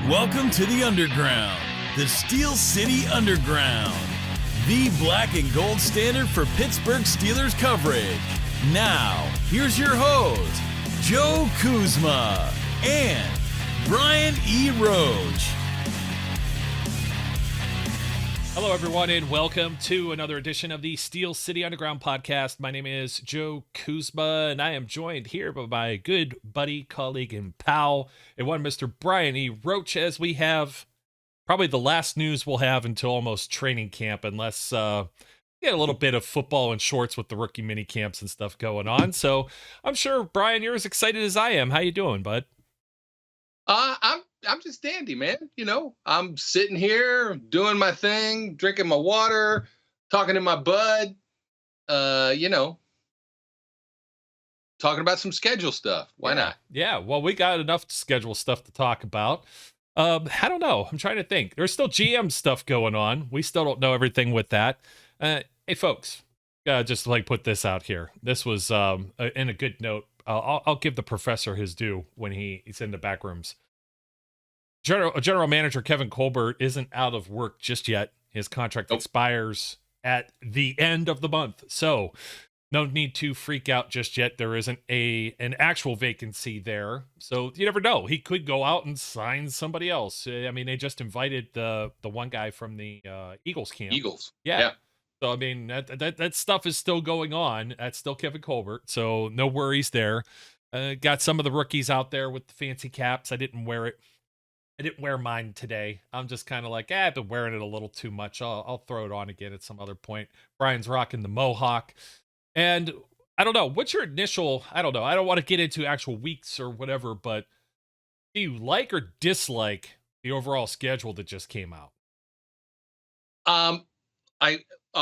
Welcome to the Underground, the Steel City Underground, the black and gold standard for Pittsburgh Steelers coverage. Now, here's your host, Joe Kuzma and Brian E. Roach. Hello, everyone, and welcome to another edition of the Steel City Underground podcast. My name is Joe Kuzma, and I am joined here by my good buddy, colleague, and pal, and one Mr. Brian E. Roach, as we have probably the last news we'll have until almost training camp, unless get a little bit of football and shorts with the rookie mini camps and stuff going on. So I'm sure, Brian, you're as excited as I am. How you doing, bud? I'm just dandy, man. You know, I'm sitting here doing my thing, drinking my water, talking to my bud, talking about some schedule stuff. Why not? Yeah, well, we got enough schedule stuff to talk about. I don't know. I'm trying to think. There's still GM stuff going on. We still don't know everything with that. Hey, folks, just like put this out here. This was in a good note. I'll give the professor his due when he's in the back rooms. General Manager Kevin Colbert isn't out of work just yet. His contract expires at the end of the month. So no need to freak out just yet. There isn't an actual vacancy there. So you never know. He could go out and sign somebody else. I mean, they just invited the one guy from the Eagles camp. Eagles. Yeah. So, I mean, that stuff is still going on. That's still Kevin Colbert. So no worries there. Got some of the rookies out there with the fancy caps. I didn't wear it. I didn't wear mine today. I'm just kind of like, I've been wearing it a little too much. I'll throw it on again at some other point. Brian's rocking the mohawk. And I don't know. What's your initial, I don't know. I don't want to get into actual weeks or whatever, but do you like or dislike the overall schedule that just came out? I'll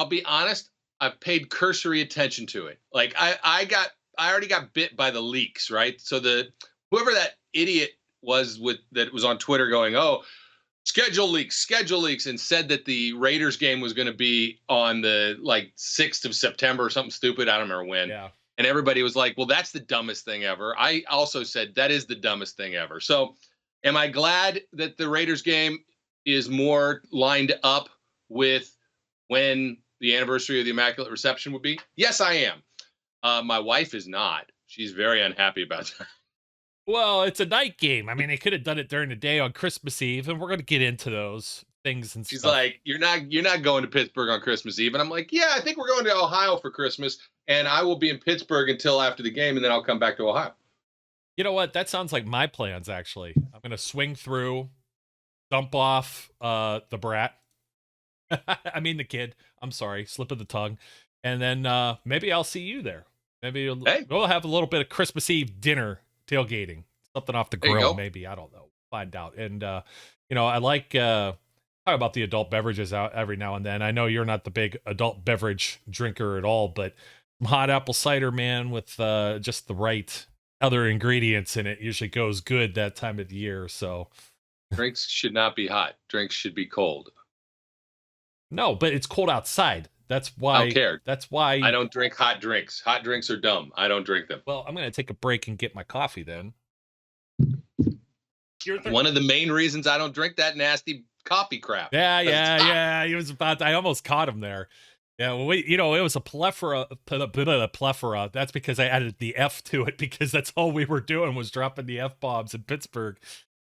be honest. I've paid cursory attention to it. Like I already got bit by the leaks, right? So whoever that idiot was that was on Twitter going, oh, schedule leaks, and said that the Raiders game was going to be on the 6th of September or something stupid. I don't remember when. Yeah. And everybody was like, well, that's the dumbest thing ever. I also said that is the dumbest thing ever. So am I glad that the Raiders game is more lined up with when the anniversary of the Immaculate Reception would be? Yes, I am. My wife is not. She's very unhappy about that. Well, it's a night game. I mean, they could have done it during the day on Christmas Eve, and we're going to get into those things and She's stuff. like, you're not going to Pittsburgh on Christmas Eve. And I'm like, yeah, I think we're going to Ohio for Christmas, and I will be in Pittsburgh until after the game, and then I'll come back to Ohio. You know what? That sounds like my plans, actually. I'm going to swing through, dump off the brat. I mean the kid. I'm sorry, slip of the tongue. And then maybe I'll see you there. Maybe we'll have a little bit of Christmas Eve dinner. Tailgating, something off the grill, maybe. I don't know. Find out. And, I like talk about the adult beverages out every now and then. I know you're not the big adult beverage drinker at all, but hot apple cider, man, with just the right other ingredients in it usually goes good that time of the year. So drinks should not be hot. Drinks should be cold. No, but it's cold outside. That's why. I don't care. That's why I don't drink hot drinks. Hot drinks are dumb. I don't drink them. Well, I'm going to take a break and get my coffee then. One of the main reasons I don't drink that nasty coffee crap. Yeah. He was about. I almost caught him there. Yeah, well, it was a plethora. That's because I added the F to it because that's all we were doing was dropping the F bombs in Pittsburgh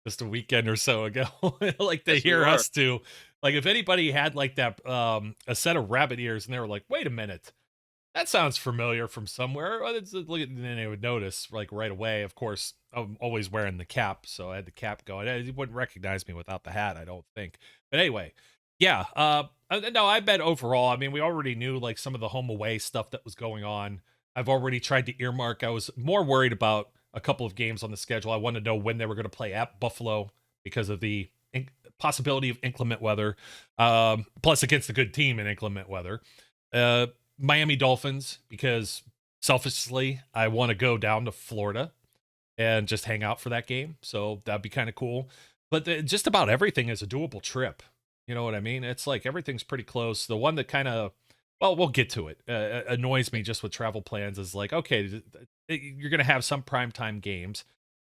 just a weekend or so ago. Like they hear us too. Like if anybody had like that a set of rabbit ears and they were like, wait a minute, that sounds familiar from somewhere. And then they would notice like right away. Of course, I'm always wearing the cap, so I had the cap going. You wouldn't recognize me without the hat, I don't think. But anyway, yeah. No, I bet overall, I mean, we already knew like some of the home away stuff that was going on. I've already tried to earmark. I was more worried about a couple of games on the schedule. I wanted to know when they were going to play at Buffalo because of the possibility of inclement weather, plus against a good team in inclement weather. Miami Dolphins, because selfishly, I want to go down to Florida and just hang out for that game. So that'd be kind of cool. But just about everything is a doable trip. You know what I mean? It's like everything's pretty close. The one that kind of, well, we'll get to it, annoys me just with travel plans is like, okay, you're going to have some primetime games.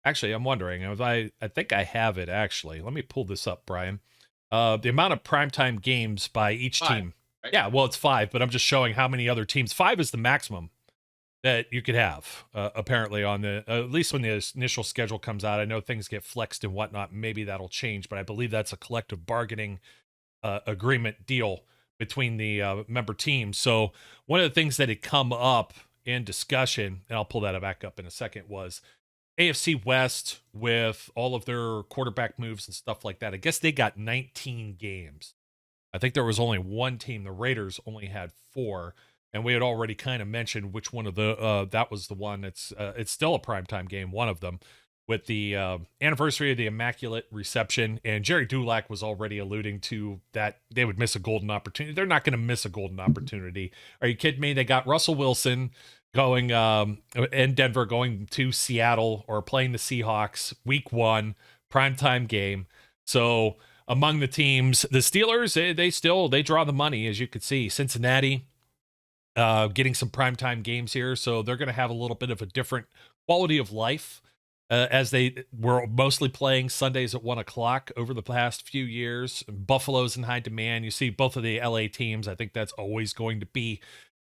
Actually, I'm wondering if I think I have it actually. Let me pull this up, Brian. The amount of primetime games by each 5, team. right? Yeah, well, it's 5, but I'm just showing how many other teams. 5 is the maximum that you could have, apparently, on the at least when the initial schedule comes out. I know things get flexed and whatnot. Maybe that'll change, but I believe that's a collective bargaining agreement deal between the member teams. So one of the things that had come up in discussion, and I'll pull that back up in a second, was AFC West with all of their quarterback moves and stuff like that. I guess they got 19 games. I think there was only one team. The Raiders only had 4. And we had already kind of mentioned which one of the that was the one that's it's still a primetime game, one of them, with the anniversary of the Immaculate Reception. And Jerry Dulac was already alluding to that they would miss a golden opportunity. They're not going to miss a golden opportunity. Are you kidding me? They got Russell Wilson going in Denver, going to Seattle, or playing the Seahawks week 1, primetime game. So among the teams, the Steelers, they draw the money, as you could see. Cincinnati, getting some primetime games here, so they're going to have a little bit of a different quality of life as they were mostly playing Sundays at 1 o'clock over the past few years. Buffalo's in high demand. You see both of the LA teams. I think that's always going to be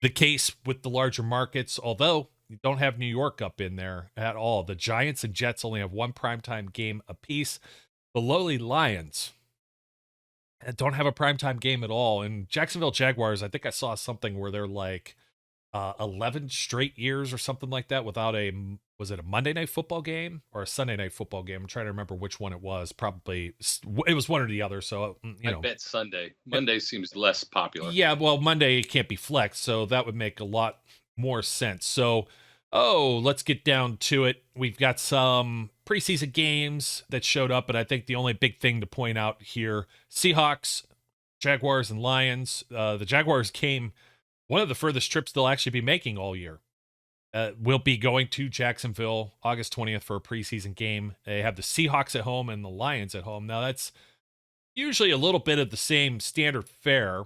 the case with the larger markets, although you don't have New York up in there at all. The Giants and Jets only have 1 primetime game apiece. The lowly Lions don't have a primetime game at all. And Jacksonville Jaguars, I think I saw something where they're like 11 straight years or something like that without was it a Monday Night Football game or a Sunday Night Football game? I'm trying to remember which one it was. Probably it was one or the other. So, I bet Sunday. Monday seems less popular. Yeah, well, Monday can't be flexed, so that would make a lot more sense. So, let's get down to it. We've got some preseason games that showed up, but I think the only big thing to point out here, Seahawks, Jaguars, and Lions. The Jaguars came one of the furthest trips they'll actually be making all year. We'll be going to Jacksonville August 20th for a preseason game. They have the Seahawks at home and the Lions at home. Now, that's usually a little bit of the same standard fare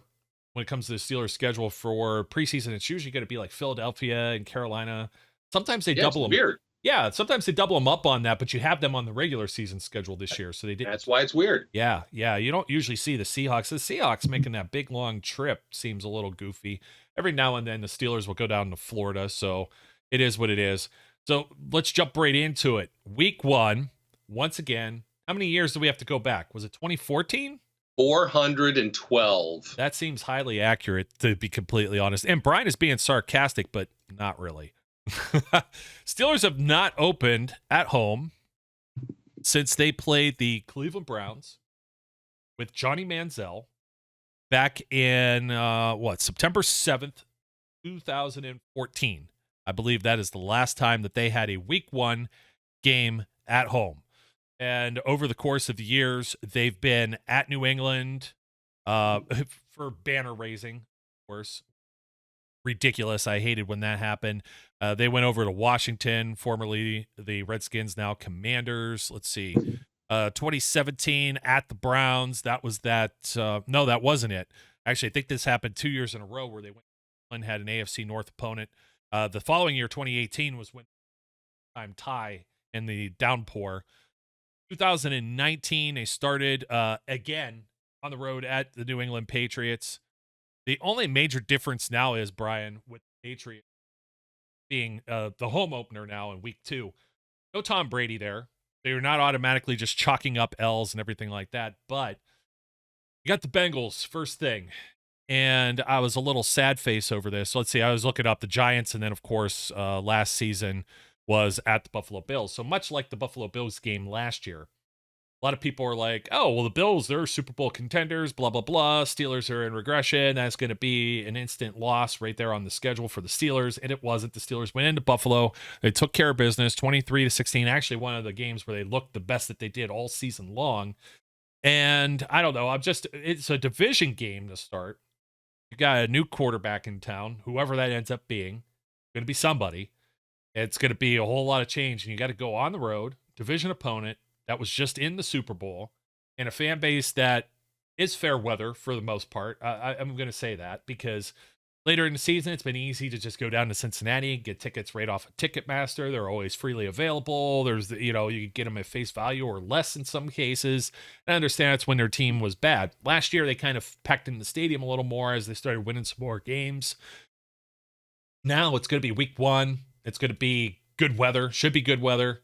when it comes to the Steelers schedule for preseason. It's usually going to be like Philadelphia and Carolina. Sometimes they double them. Weird. Yeah, sometimes they double them up on that, but you have them on the regular season schedule this year, so they did. That's why it's weird. Yeah. You don't usually see the Seahawks. The Seahawks making that big long trip seems a little goofy. Every now and then the Steelers will go down to Florida, so it is what it is. So let's jump right into it. Week 1, once again, how many years do we have to go back? Was it 2014? 412. That seems highly accurate, to be completely honest. And Brian is being sarcastic, but not really. Steelers have not opened at home since they played the Cleveland Browns with Johnny Manziel back in September 7th, 2014. I believe that is the last time that they had a week 1 game at home. And over the course of the years, they've been at New England for banner raising, of course. Ridiculous. I hated when that happened. They went over to Washington, formerly the Redskins, now Commanders. Let's see. 2017 at the Browns. That was that. No, that wasn't it. Actually, I think this happened 2 years in a row where they went and had an AFC North opponent. The following year, 2018, was when time tie in the downpour. 2019, they started again on the road at the New England Patriots. The only major difference now is, Brian, with the Patriots being the home opener now in week 2. No Tom Brady there. They are not automatically just chalking up L's and everything like that. But you got the Bengals first thing. And I was a little sad face over this. So let's see. I was looking up the Giants. And then, of course, last season was at the Buffalo Bills. So much like the Buffalo Bills game last year. A lot of people are like, oh, well, the Bills, they're Super Bowl contenders, blah, blah, blah. Steelers are in regression. That's going to be an instant loss right there on the schedule for the Steelers. And it wasn't. The Steelers went into Buffalo. They took care of business, 23-16. Actually, one of the games where they looked the best that they did all season long. And I don't know. It's a division game to start. You got a new quarterback in town, whoever that ends up being. Going to be somebody. It's going to be a whole lot of change. And you got to go on the road, division opponent that was just in the Super Bowl, and a fan base that is fair weather for the most part. I'm going to say that because Later in the season, it's been easy to just go down to Cincinnati, get tickets right off of Ticketmaster. They're always freely available. There's, you can get them at face value or less in some cases. I understand it's when their team was bad. Last year, they kind of packed in the stadium a little more as they started winning some more games. Now it's going to be week 1. It's going to be good weather, should be good weather.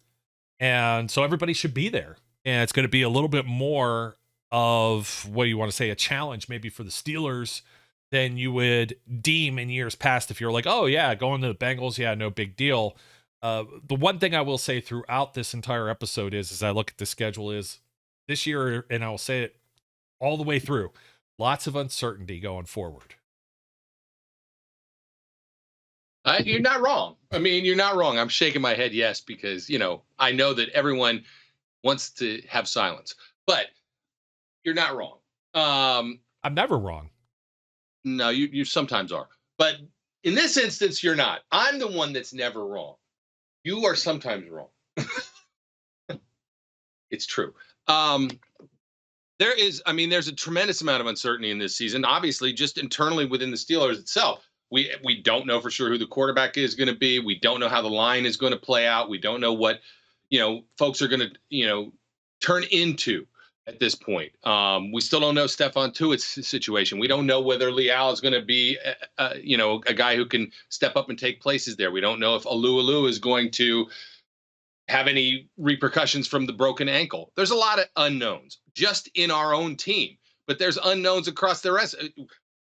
And so everybody should be there. And it's going to be a little bit more of, what do you want to say, a challenge maybe for the Steelers than you would deem in years past if you're like, oh, yeah, going to the Bengals, yeah, no big deal. The one thing I will say throughout this entire episode is, as I look at the schedule, is this year, and I will say it all the way through, lots of uncertainty going forward. You're not wrong. I mean, you're not wrong. I'm shaking my head yes, because, I know that everyone wants to have silence. But you're not wrong. I'm never wrong. No, you sometimes are. But in this instance, you're not. I'm the one that's never wrong. You are sometimes wrong. It's true. There's a tremendous amount of uncertainty in this season. Obviously, just internally within the Steelers itself. We don't know for sure who the quarterback is going to be. We don't know how the line is going to play out. We don't know what, folks are going to, turn into at this point. We still don't know Stephon Tuitt's situation. We don't know whether Leal is going to be, a guy who can step up and take places there. We don't know if Alu is going to have any repercussions from the broken ankle. There's a lot of unknowns just in our own team, but there's unknowns across the rest.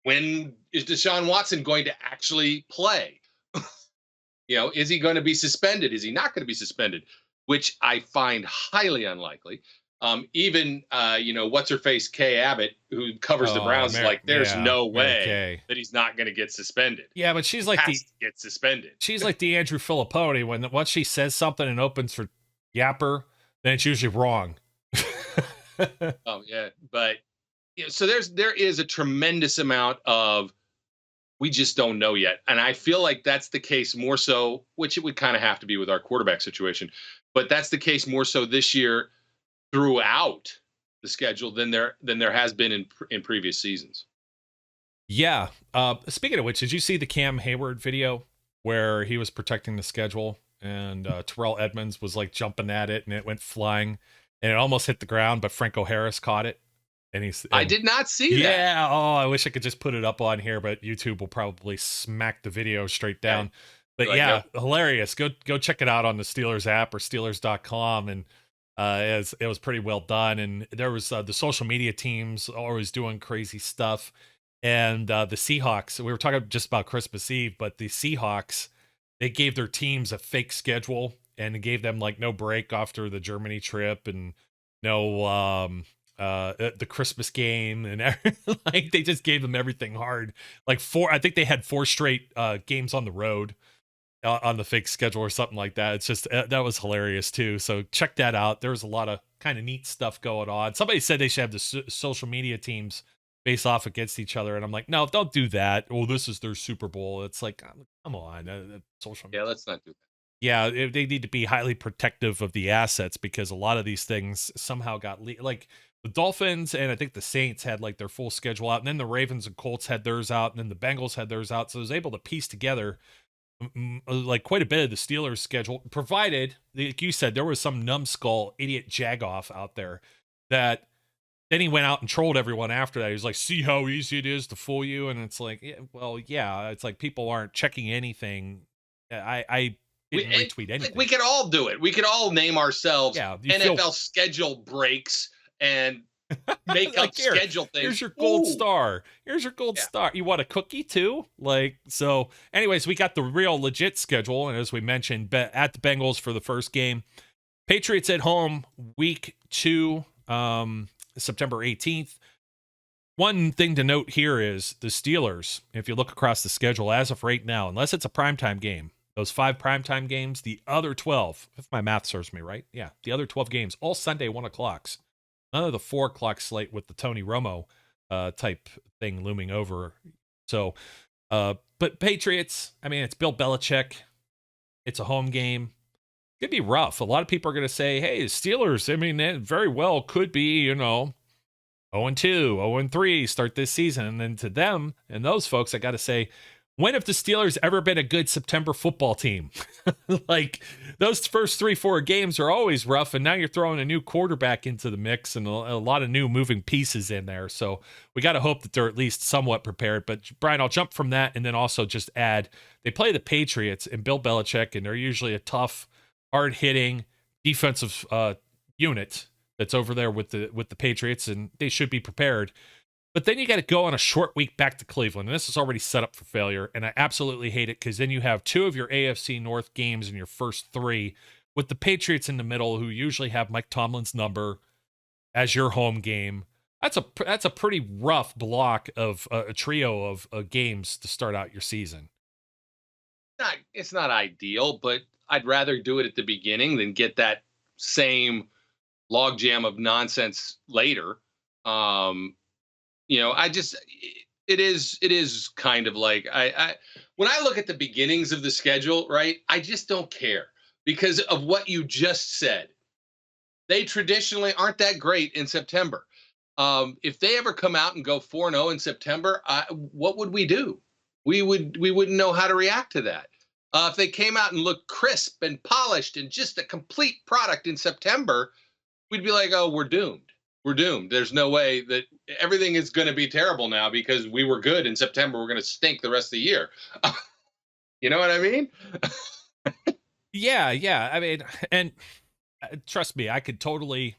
When is Deshaun Watson going to actually play? Is he going to be suspended? Is he not going to be suspended? Which I find highly unlikely. Even what's her face, Kay Abbott, who covers the Browns, there's no way that he's not going to get suspended. Yeah, but she's like get suspended. She's like the Andrew Filippone. Once she says something and opens for yapper, then it's usually wrong. Oh yeah, but so there is a tremendous amount of, we just don't know yet, and I feel like that's the case more so, which it would kind of have to be with our quarterback situation, but that's the case more so this year throughout the schedule than there has been in previous seasons. Yeah. Speaking of which, did you see the Cam Hayward video where he was protecting the schedule and Terrell Edmonds was like jumping at it and it went flying and it almost hit the ground, but Franco Harris caught it. I did not see that. Yeah. Oh, I wish I could just put it up on here, but YouTube will probably smack the video straight down. Right. But yeah, hilarious. Go check it out on the Steelers app or Steelers.com. And it was pretty well done. And there was the social media teams always doing crazy stuff. And the Seahawks, we were talking just about Christmas Eve, but the Seahawks, they gave their teams a fake schedule and gave them like no break after the Germany trip and no the Christmas game and like they just gave them everything hard. Like I think they had 4 straight games on the road on the fake schedule or something like that. It's just that was hilarious too. So check that out. There was a lot of kind of neat stuff going on. Somebody said they should have the social media teams face off against each other, and I'm like, no, don't do that. Oh, this is their Super Bowl. It's like, come on, social media. Yeah, let's not do that. Yeah, they need to be highly protective of the assets because a lot of these things somehow got like the Dolphins and I think the Saints had like their full schedule out, and then the Ravens and Colts had theirs out, and then the Bengals had theirs out. So I was able to piece together like quite a bit of the Steelers schedule, provided, like you said, there was some numbskull idiot jagoff out there that then he went out and trolled everyone after that. He was like, see how easy it is to fool you? And it's like, yeah, it's like people aren't checking anything. I didn't retweet anything. We could all do it. We could all name ourselves NFL schedule breaks and make up schedule things. Here's your gold star. Here's your gold star. You want a cookie too? Like, so anyways, we got the real legit schedule. And as we mentioned, at the Bengals for the first game, Patriots at home, week 2, September 18th. One thing to note here is the Steelers, if you look across the schedule as of right now, unless it's a primetime game, those 5 primetime games, the other 12, if my math serves me right, the other 12 games, all Sunday 1 o'clocks. None of the 4 o'clock slate with the Tony Romo type thing looming over. So, but Patriots, I mean, it's Bill Belichick. It's a home game. It could be rough. A lot of people are going to say, hey, the Steelers, I mean, it very well could be, 0-2, 0-3 start this season. And then to them and those folks, I got to say, when have the Steelers ever been a good September football team? Like, those first 3-4 games are always rough, and now you're throwing a new quarterback into the mix and a lot of new moving pieces in there. So we got to hope that they're at least somewhat prepared. But Brian, I'll jump from that and then also just add, they play the Patriots and Bill Belichick, and they're usually a tough, hard-hitting defensive unit that's over there with the Patriots, and they should be prepared. But then you got to go on a short week back to Cleveland, and this is already set up for failure, and I absolutely hate it because then you have 2 of your AFC North games in your first 3 with the Patriots in the middle, who usually have Mike Tomlin's number as your home game. That's a pretty rough block of a trio of games to start out your season. It's not ideal, but I'd rather do it at the beginning than get that same logjam of nonsense later. It is kind of like I when I look at the beginnings of the schedule, right, I just don't care because of what you just said. They traditionally aren't that great in September. If they ever come out and go 4-0 in September, what would we do? We wouldn't know how to react to that. If they came out and looked crisp and polished and just a complete product in September, we'd be like, oh, we're doomed. We're doomed. There's no way that everything is going to be terrible now because we were good in September. We're going to stink the rest of the year. You know what I mean? Yeah. I mean, and trust me, I could totally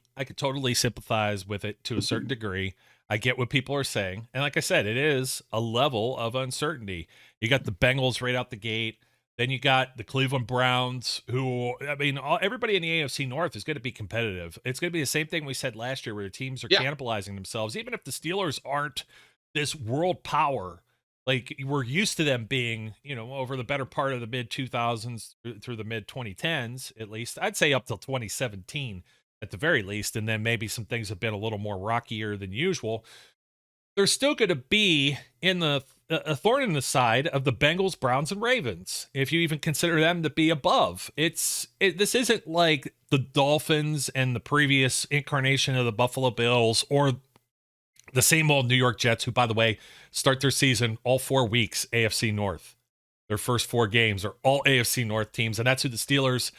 sympathize with it to a certain degree. I get what people are saying. And like I said, it is a level of uncertainty. You got the Bengals right out the gate. Then you got the Cleveland Browns, who, I mean, everybody in the AFC North is going to be competitive. It's going to be the same thing we said last year where the teams are cannibalizing themselves. Even if the Steelers aren't this world power, like we're used to them being, over the better part of the mid-2000s through the mid-2010s, at least. I'd say up till 2017 at the very least, and then maybe some things have been a little more rockier than usual. They're still going to be in a thorn in the side of the Bengals, Browns, and Ravens, if you even consider them to be above. This isn't like the Dolphins and the previous incarnation of the Buffalo Bills or the same old New York Jets, who, by the way, start their season all 4 weeks AFC North. Their first 4 games are all AFC North teams, and that's who the Steelers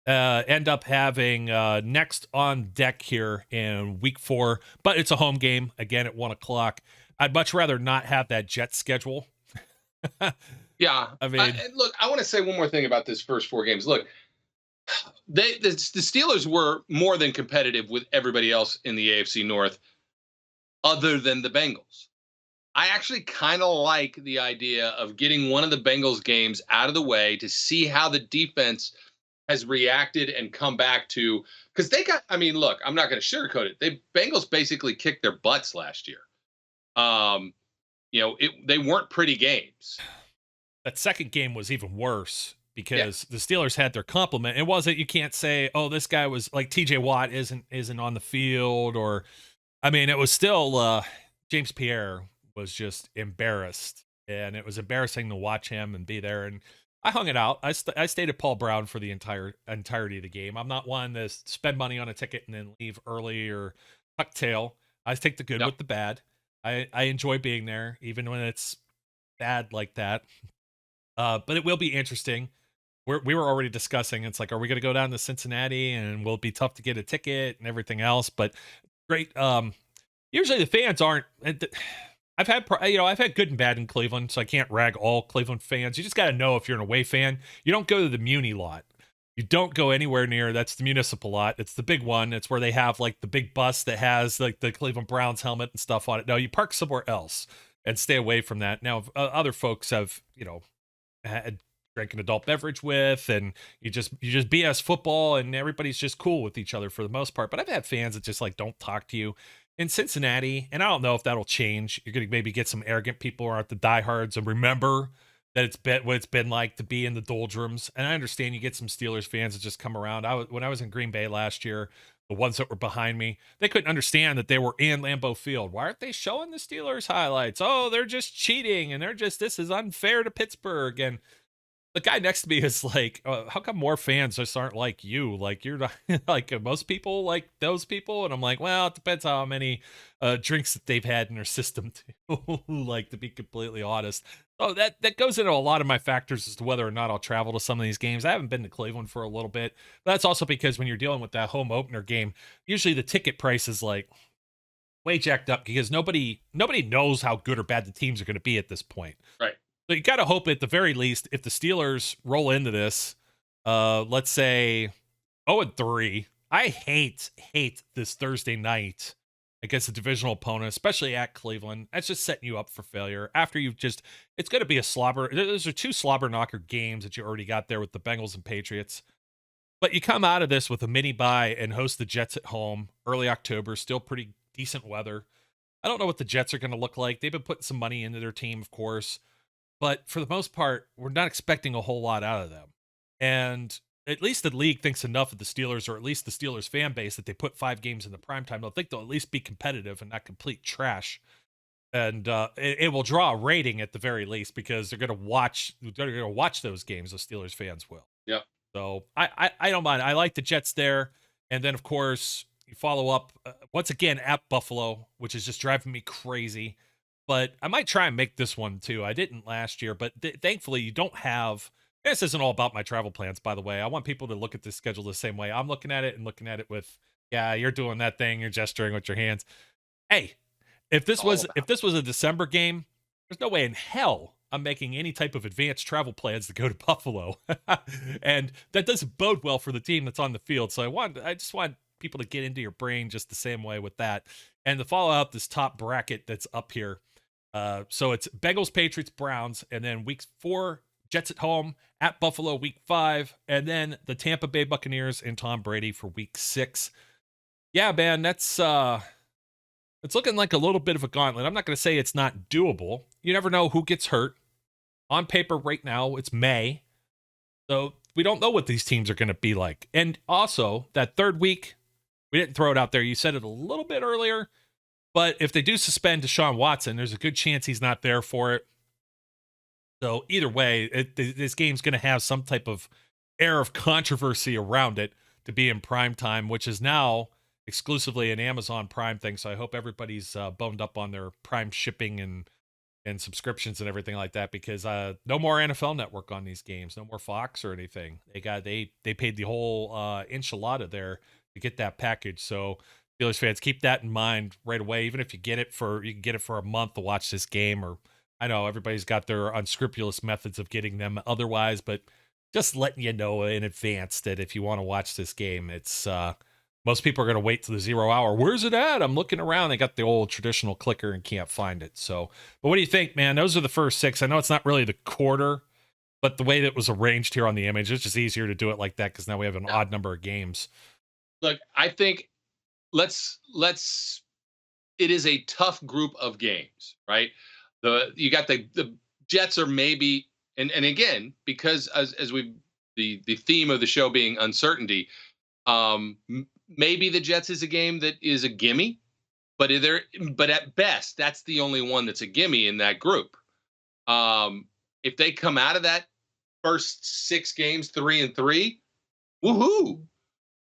end up having next on deck here in week 4. But it's a home game, again, at 1 o'clock. I'd much rather not have that Jet schedule. Yeah. I mean, look, I want to say one more thing about this first 4 games. Look, the Steelers were more than competitive with everybody else in the AFC North other than the Bengals. I actually kind of like the idea of getting one of the Bengals games out of the way to see how the defense has reacted and come back to, because they got, I mean, look, I'm not going to sugarcoat it. Bengals basically kicked their butts last year. They weren't pretty games. That second game was even worse because the Steelers had their complement. It wasn't, you can't say, oh, this guy was like TJ Watt isn't on the field, or, I mean, it was still James Pierre was just embarrassed, and it was embarrassing to watch him and be there. And I hung it out. I stayed at Paul Brown for the entirety of the game. I'm not one to spend money on a ticket and then leave early or tuck tail. I take the good with the bad. I enjoy being there, even when it's bad like that. But it will be interesting. We were already discussing, it's like, are we going to go down to Cincinnati and will it be tough to get a ticket and everything else? But great. Usually the fans aren't. I've had good and bad in Cleveland, so I can't rag all Cleveland fans. You just got to know if you're an away fan, you don't go to the Muni lot. You don't go anywhere near, that's the municipal lot. It's the big one. It's where they have like the big bus that has like the Cleveland Browns helmet and stuff on it. No, you park somewhere else and stay away from that. Now, other folks have, had drank an adult beverage with, and you just BS football, and everybody's just cool with each other for the most part. But I've had fans that just like don't talk to you. In Cincinnati, and I don't know if that'll change. You're going to maybe get some arrogant people who aren't the diehards and remember that it's what it's been like to be in the doldrums. And I understand you get some Steelers fans that just come around. When I was in Green Bay last year, the ones that were behind me, they couldn't understand that they were in Lambeau Field. Why aren't they showing the Steelers highlights? Oh, they're just cheating, and this is unfair to Pittsburgh. And The guy next to me is like, how come more fans just aren't like you? Like, you're not like most people like those people. And I'm like, well, it depends how many drinks that they've had in their system, too. Like, to be completely honest. Oh, that goes into a lot of my factors as to whether or not I'll travel to some of these games. I haven't been to Cleveland for a little bit. But that's also because when you're dealing with that home opener game, usually the ticket price is like way jacked up because nobody knows how good or bad the teams are going to be at this point. Right. So you got to hope at the very least, if the Steelers roll into this, let's say 0-3. I hate this Thursday night against a divisional opponent, especially at Cleveland. That's just setting you up for failure. After it's going to be a slobber. Those are two slobber knocker games that you already got there with the Bengals and Patriots. But you come out of this with a mini bye and host the Jets at home, early October, still pretty decent weather. I don't know what the Jets are going to look like. They've been putting some money into their team, of course. But for the most part, we're not expecting a whole lot out of them. And at least the league thinks enough of the Steelers, or at least the Steelers fan base, that they put 5 games in the primetime. They'll think they'll at least be competitive and not complete trash. And it will draw a rating at the very least because they're going to watch those games. The Steelers fans will. Yeah. So I don't mind. I like the Jets there. And then, of course, you follow up once again at Buffalo, which is just driving me crazy. But I might try and make this one too. I didn't last year, but thankfully you don't have. This isn't all about my travel plans, by the way. I want people to look at this schedule the same way I'm looking at it, and looking at it with, yeah, you're doing that thing, you're gesturing with your hands. Hey, if this was a December game, there's no way in hell I'm making any type of advanced travel plans to go to Buffalo, and that doesn't bode well for the team that's on the field. So I just want people to get into your brain just the same way with that, and to follow out this top bracket that's up here. So it's Bengals, Patriots, Browns, and then week 4, Jets at home, at Buffalo week 5, and then the Tampa Bay Buccaneers and Tom Brady for week 6. Yeah, man, that's it's looking like a little bit of a gauntlet. I'm not going to say it's not doable. You never know who gets hurt. On paper right now, it's May. So we don't know what these teams are going to be like. And also, that third week, we didn't throw it out there. You said it a little bit earlier. But if they do suspend Deshaun Watson, there's a good chance he's not there for it. So either way, this game's going to have some type of air of controversy around it to be in prime time, which is now exclusively an Amazon Prime thing. So I hope everybody's boned up on their Prime shipping and subscriptions and everything like that, because no more NFL Network on these games, no more Fox or anything. They paid the whole enchilada there to get that package. So Steelers fans, keep that in mind right away. Even if you can get it for a month to watch this game, or I know everybody's got their unscrupulous methods of getting them otherwise, but just letting you know in advance that if you want to watch this game, it's most people are going to wait till the 0 hour. Where's it at? I'm looking around. They got the old traditional clicker and can't find it. So, but what do you think, man? Those are the first 6. I know it's not really the quarter, but the way that it was arranged here on the image, it's just easier to do it like that because now we have an odd number of games. Look, I think let's it is a tough group of games, right? You got the Jets are maybe, and again, because as we the theme of the show being uncertainty, maybe the Jets is a game that is a gimme, but at best that's the only one that's a gimme in that group. If they come out of that first 6 games 3-3, woohoo!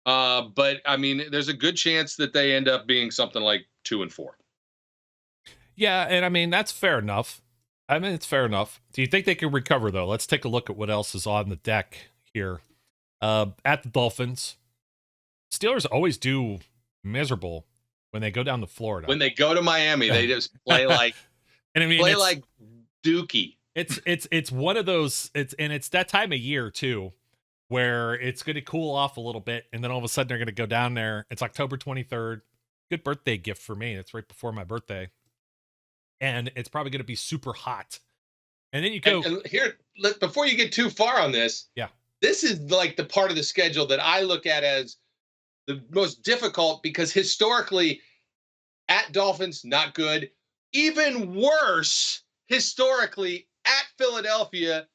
But I mean, there's a good chance that they end up being something like 2-4. Yeah, and I mean that's fair enough. I mean it's fair enough. Do you think they can recover though? Let's take a look at what else is on the deck here. At the Dolphins, Steelers always do miserable when they go down to Florida. When they go to Miami, they just play like and I mean play like Dookie. It's one of those. It's that time of year too, where it's going to cool off a little bit, and then all of a sudden they're going to go down there. It's October 23rd. Good birthday gift for me. It's right before my birthday. And it's probably going to be super hot. And then you go and here, before you get too far on this. Yeah. This is like the part of the schedule that I look at as the most difficult, because historically at Dolphins, not good. Even worse, historically at Philadelphia,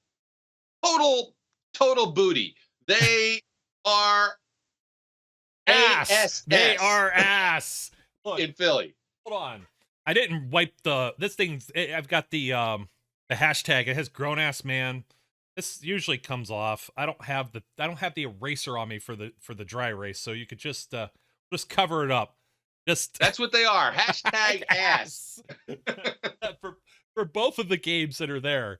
total booty. They are ass. ASS. They are ass. Look, in Philly. Hold on. I didn't wipe this thing. I've got the hashtag. It has grown ass man. This usually comes off. I don't have the eraser on me for the dry erase, so you could just cover it up. Just That's what they are. Hashtag ass. for both of the games that are there.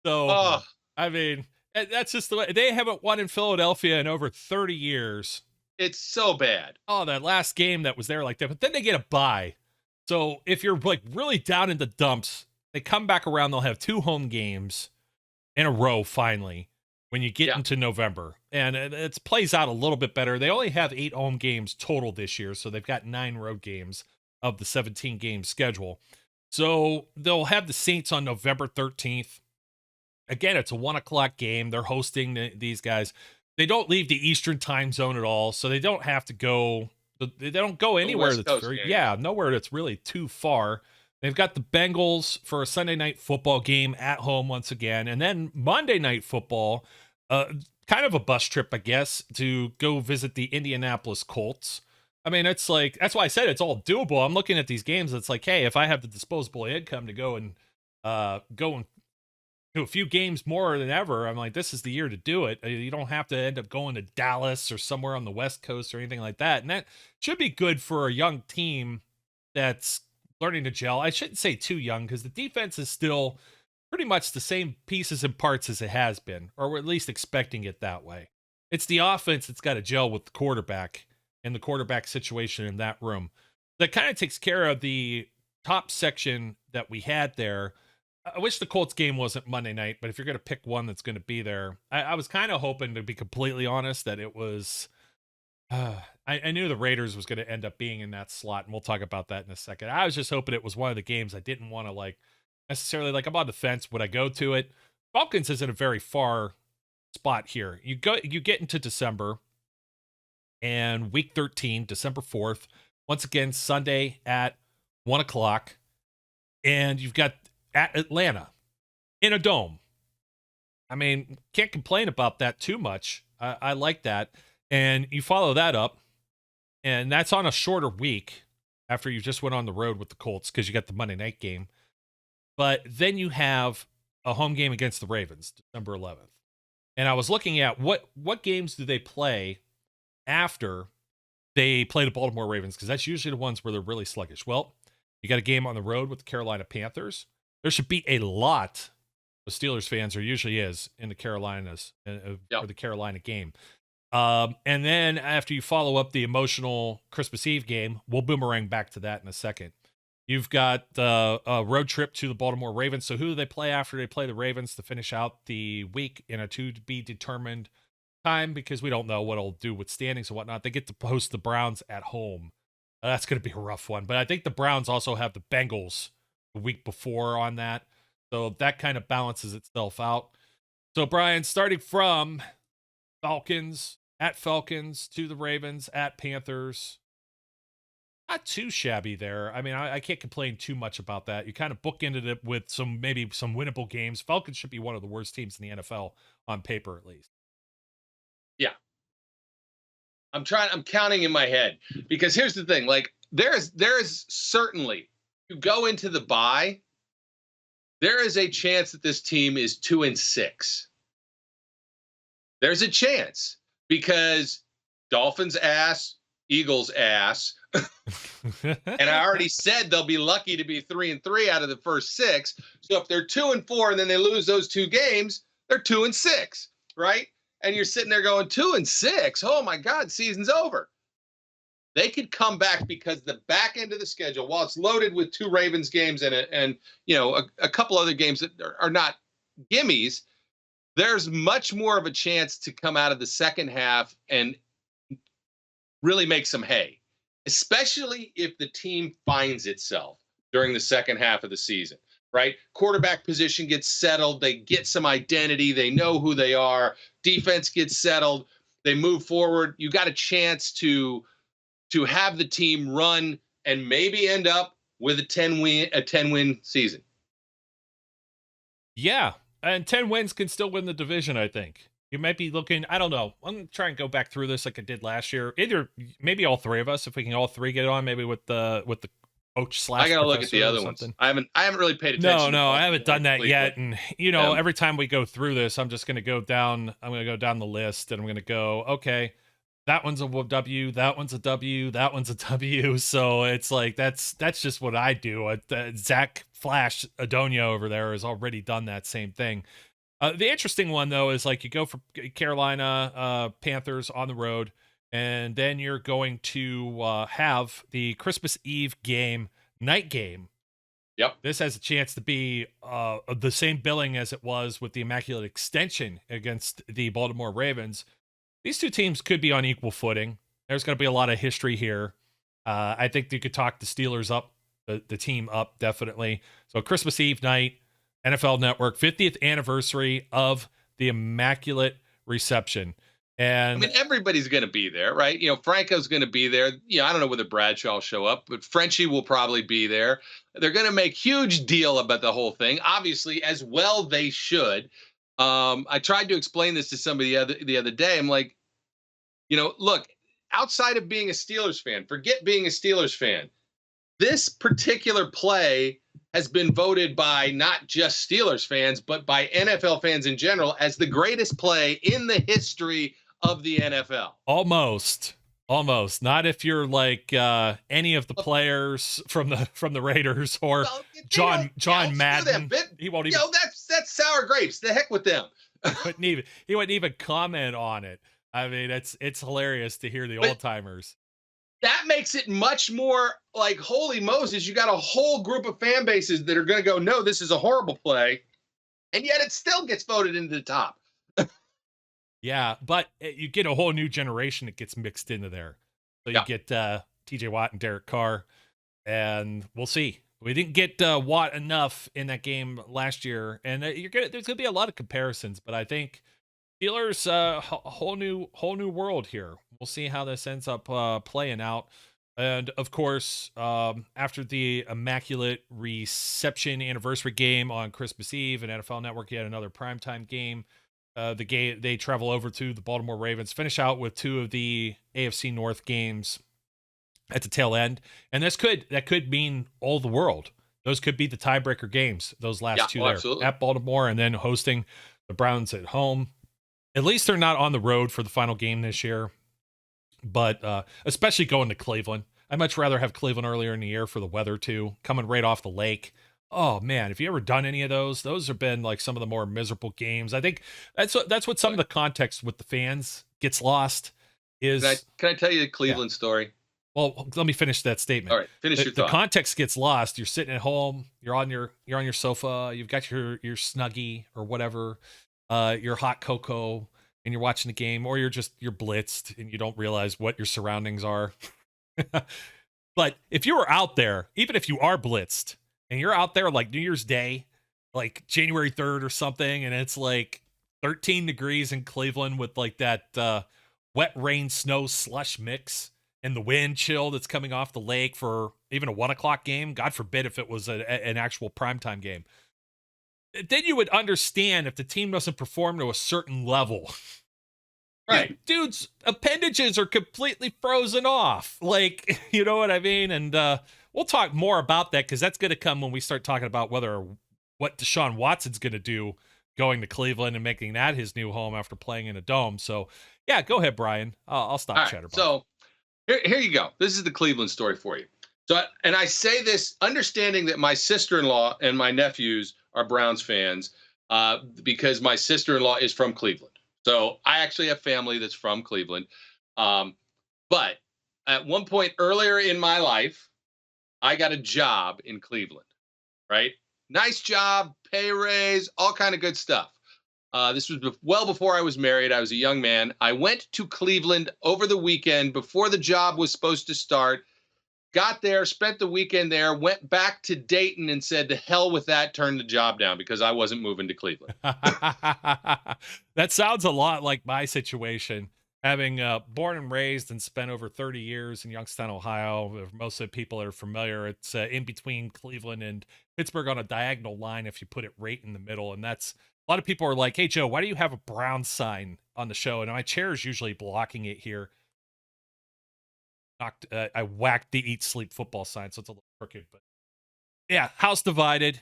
So Oh, I mean, that's just the way they haven't won in Philadelphia in over 30 years. it's so bad. Oh, that last game that was there like that, but then they get a bye. So if you're like really down in the dumps, they come back around. They'll have 2 home games in a row finally when you get into November, and it plays out a little bit better. They only have 8 home games total this year, so they've got 9 road games of the 17 game schedule. So they'll have the Saints on November 13th. Again, it's a 1:00 game. They're hosting these guys. They don't leave the Eastern time zone at all, so they don't have to go. They don't go anywhere that's nowhere that's really too far. They've got the Bengals for a Sunday night football game at home once again, and then Monday night football, kind of a bus trip, I guess, to go visit the Indianapolis Colts. I mean, it's like that's why I said it's all doable. I'm looking at these games. It's like, hey, if I have the disposable income to go and do a few games more than ever, I'm like, this is the year to do it. You don't have to end up going to Dallas or somewhere on the West Coast or anything like that. And that should be good for a young team that's learning to gel. I shouldn't say too young because the defense is still pretty much the same pieces and parts as it has been, or we're at least expecting it that way. It's the offense that's got to gel with the quarterback and the quarterback situation in that room. That kind of takes care of the top section that we had there. I wish the Colts game wasn't Monday night, but if you're going to pick one that's going to be there, I was kind of hoping, to be completely honest, that it was. I knew the Raiders was going to end up being in that slot, and we'll talk about that in a second. I was just hoping it was one of the games I didn't want to like necessarily like. I'm on the fence. Would I go to it? Falcons isn't a very far spot here. You get into December, and week 13, December 4th, once again Sunday at 1:00, and you've got at Atlanta in a dome. I mean, can't complain about that too much. I like that. And you follow that up, and that's on a shorter week after you just went on the road with the Colts because you got the Monday night game. But then you have a home game against the Ravens, December 11th. And I was looking at what games do they play after they play the Baltimore Ravens, because that's usually the ones where they're really sluggish. Well, you got a game on the road with the Carolina Panthers. There should be a lot of Steelers fans, there usually is, in the Carolinas, for the Carolina game. And then after you follow up the emotional Christmas Eve game, we'll boomerang back to that in a second. You've got a road trip to the Baltimore Ravens. So who do they play after they play the Ravens to finish out the week in a to-be-determined time? Because we don't know what it'll do with standings and whatnot. They get to host the Browns at home. That's going to be a rough one. But I think the Browns also have the Bengals the week before on that. So that kind of balances itself out. So, Brian, starting from Falcons to the Ravens, at Panthers, not too shabby there. I mean, I can't complain too much about that. You kind of bookended it with maybe some winnable games. Falcons should be one of the worst teams in the NFL on paper, at least. Yeah. I'm counting in my head, because here's the thing. Like, there is certainly, you go into the bye, there is a chance that this team is 2-6. There's a chance, because Dolphins ass, Eagles ass. And I already said they'll be lucky to be 3-3 out of the first 6. So if they're 2-4 and then they lose those 2 games, they're 2-6, right? And you're sitting there going 2-6. Oh my God, season's over. They could come back, because the back end of the schedule, while it's loaded with 2 Ravens games and a couple other games that are not gimmies, there's much more of a chance to come out of the second half and really make some hay, especially if the team finds itself during the second half of the season, right? Quarterback position gets settled. They get some identity. They know who they are. Defense gets settled. They move forward. You got a chance to have the team run and maybe end up with a 10-win season. Yeah. And 10 wins can still win the division, I think. You might be looking, I don't know. I'm going to try and go back through this like I did last year. Maybe all 3 of us, if we can all 3 get on, maybe with the coach I slash gotta look at the professor or other ones. something. I haven't really paid attention. No, to I haven't done that lately, yet. but, And you know, yeah. every time we go through this, I'm just going to go down. I'm going to go down the list, and I'm going to go, okay, that one's a W, that one's a W, that one's a W. So it's like that's just what I do. Zach Flash Adonia over there has already done that same thing. The interesting one though is like you go for Carolina Panthers on the road, and then you're going to have the Christmas Eve game, night game. Yep. This has a chance to be the same billing as it was with the Immaculate Extension against the Baltimore Ravens. These two teams could be on equal footing. There's going to be a lot of history here. I think you could talk the Steelers up, the team up, definitely. So Christmas Eve night, NFL Network, 50th anniversary of the Immaculate Reception. And I mean, everybody's going to be there, right? You know, Franco's going to be there. I don't know whether Bradshaw will show up, but Frenchie will probably be there. They're going to make huge deal about the whole thing. Obviously, as well they should. I tried to explain this to somebody the other day. I'm like, look, outside of being a Steelers fan, forget being a Steelers fan. This particular play has been voted by not just Steelers fans, but by NFL fans in general as the greatest play in the history of the NFL. Almost. Not if you're like any of the players from the Raiders or John Madden. He won't even. That's sour grapes. The heck with them. He wouldn't even comment on it. I mean, it's hilarious to hear the old timers. That makes it much more like, holy Moses, you got a whole group of fan bases that are going to go, no, this is a horrible play. And yet it still gets voted into the top. Yeah, but you get a whole new generation that gets mixed into there. So you get TJ Watt and Derek Carr, and we'll see. We didn't get Watt enough in that game last year, and there's going to be a lot of comparisons, but I think Steelers whole new world here. We'll see how this ends up playing out. And of course, after the Immaculate Reception anniversary game on Christmas Eve and NFL Network, yet another primetime game. The game they travel over to the Baltimore Ravens, finish out with two of the AFC North games at the tail end, and that could mean all the world. Those could be the tiebreaker games. Those last two there absolutely. At Baltimore and then hosting the Browns at home. At least they're not on the road for the final game this year, but especially going to Cleveland. I'd much rather have Cleveland earlier in the year for the weather too, coming right off the lake. Oh man, have you ever done any of those? Those have been like some of the more miserable games. I think that's what some of the context with the fans gets lost is. Can I tell you the Cleveland story? Well, let me finish that statement. All right, finish your thought. The context gets lost. You're sitting at home, you're on your sofa, you've got your Snuggie or whatever, your hot cocoa, and you're watching the game, or you're blitzed and you don't realize what your surroundings are. But if you were out there, even if you are blitzed, and you're out there like New Year's Day, like January 3rd or something, and it's like 13 degrees in Cleveland with like that wet rain, snow, slush mix, and the wind chill that's coming off the lake for even a 1 o'clock game. God forbid if it was an actual primetime game. Then you would understand if the team doesn't perform to a certain level. Right. Dude's appendages are completely frozen off. Like, you know what I mean? And we'll talk more about that because that's going to come when we start talking about what Deshaun Watson's going to do going to Cleveland and making that his new home after playing in a dome. So, yeah, go ahead, Brian. I'll stop chatterbox. So here you go. This is the Cleveland story for you. So, and I say this understanding that my sister-in-law and my nephews are Browns fans because my sister-in-law is from Cleveland. So I actually have family that's from Cleveland. But at one point earlier in my life, I got a job in Cleveland, right? Nice job, pay raise, all kind of good stuff. This was well before I was married. I was a young man. I went to Cleveland over the weekend before the job was supposed to start. Got there, spent the weekend there, went back to Dayton and said, to hell with that, turned the job down because I wasn't moving to Cleveland. That sounds a lot like my situation. Having born and raised and spent over 30 years in Youngstown, Ohio, most of the people are familiar. It's in between Cleveland and Pittsburgh on a diagonal line if you put it right in the middle. And that's a lot of people are like, hey, Joe, why do you have a Brown sign on the show? And my chair is usually blocking it here. I whacked the eat sleep football sign, so it's a little crooked. But yeah, house divided.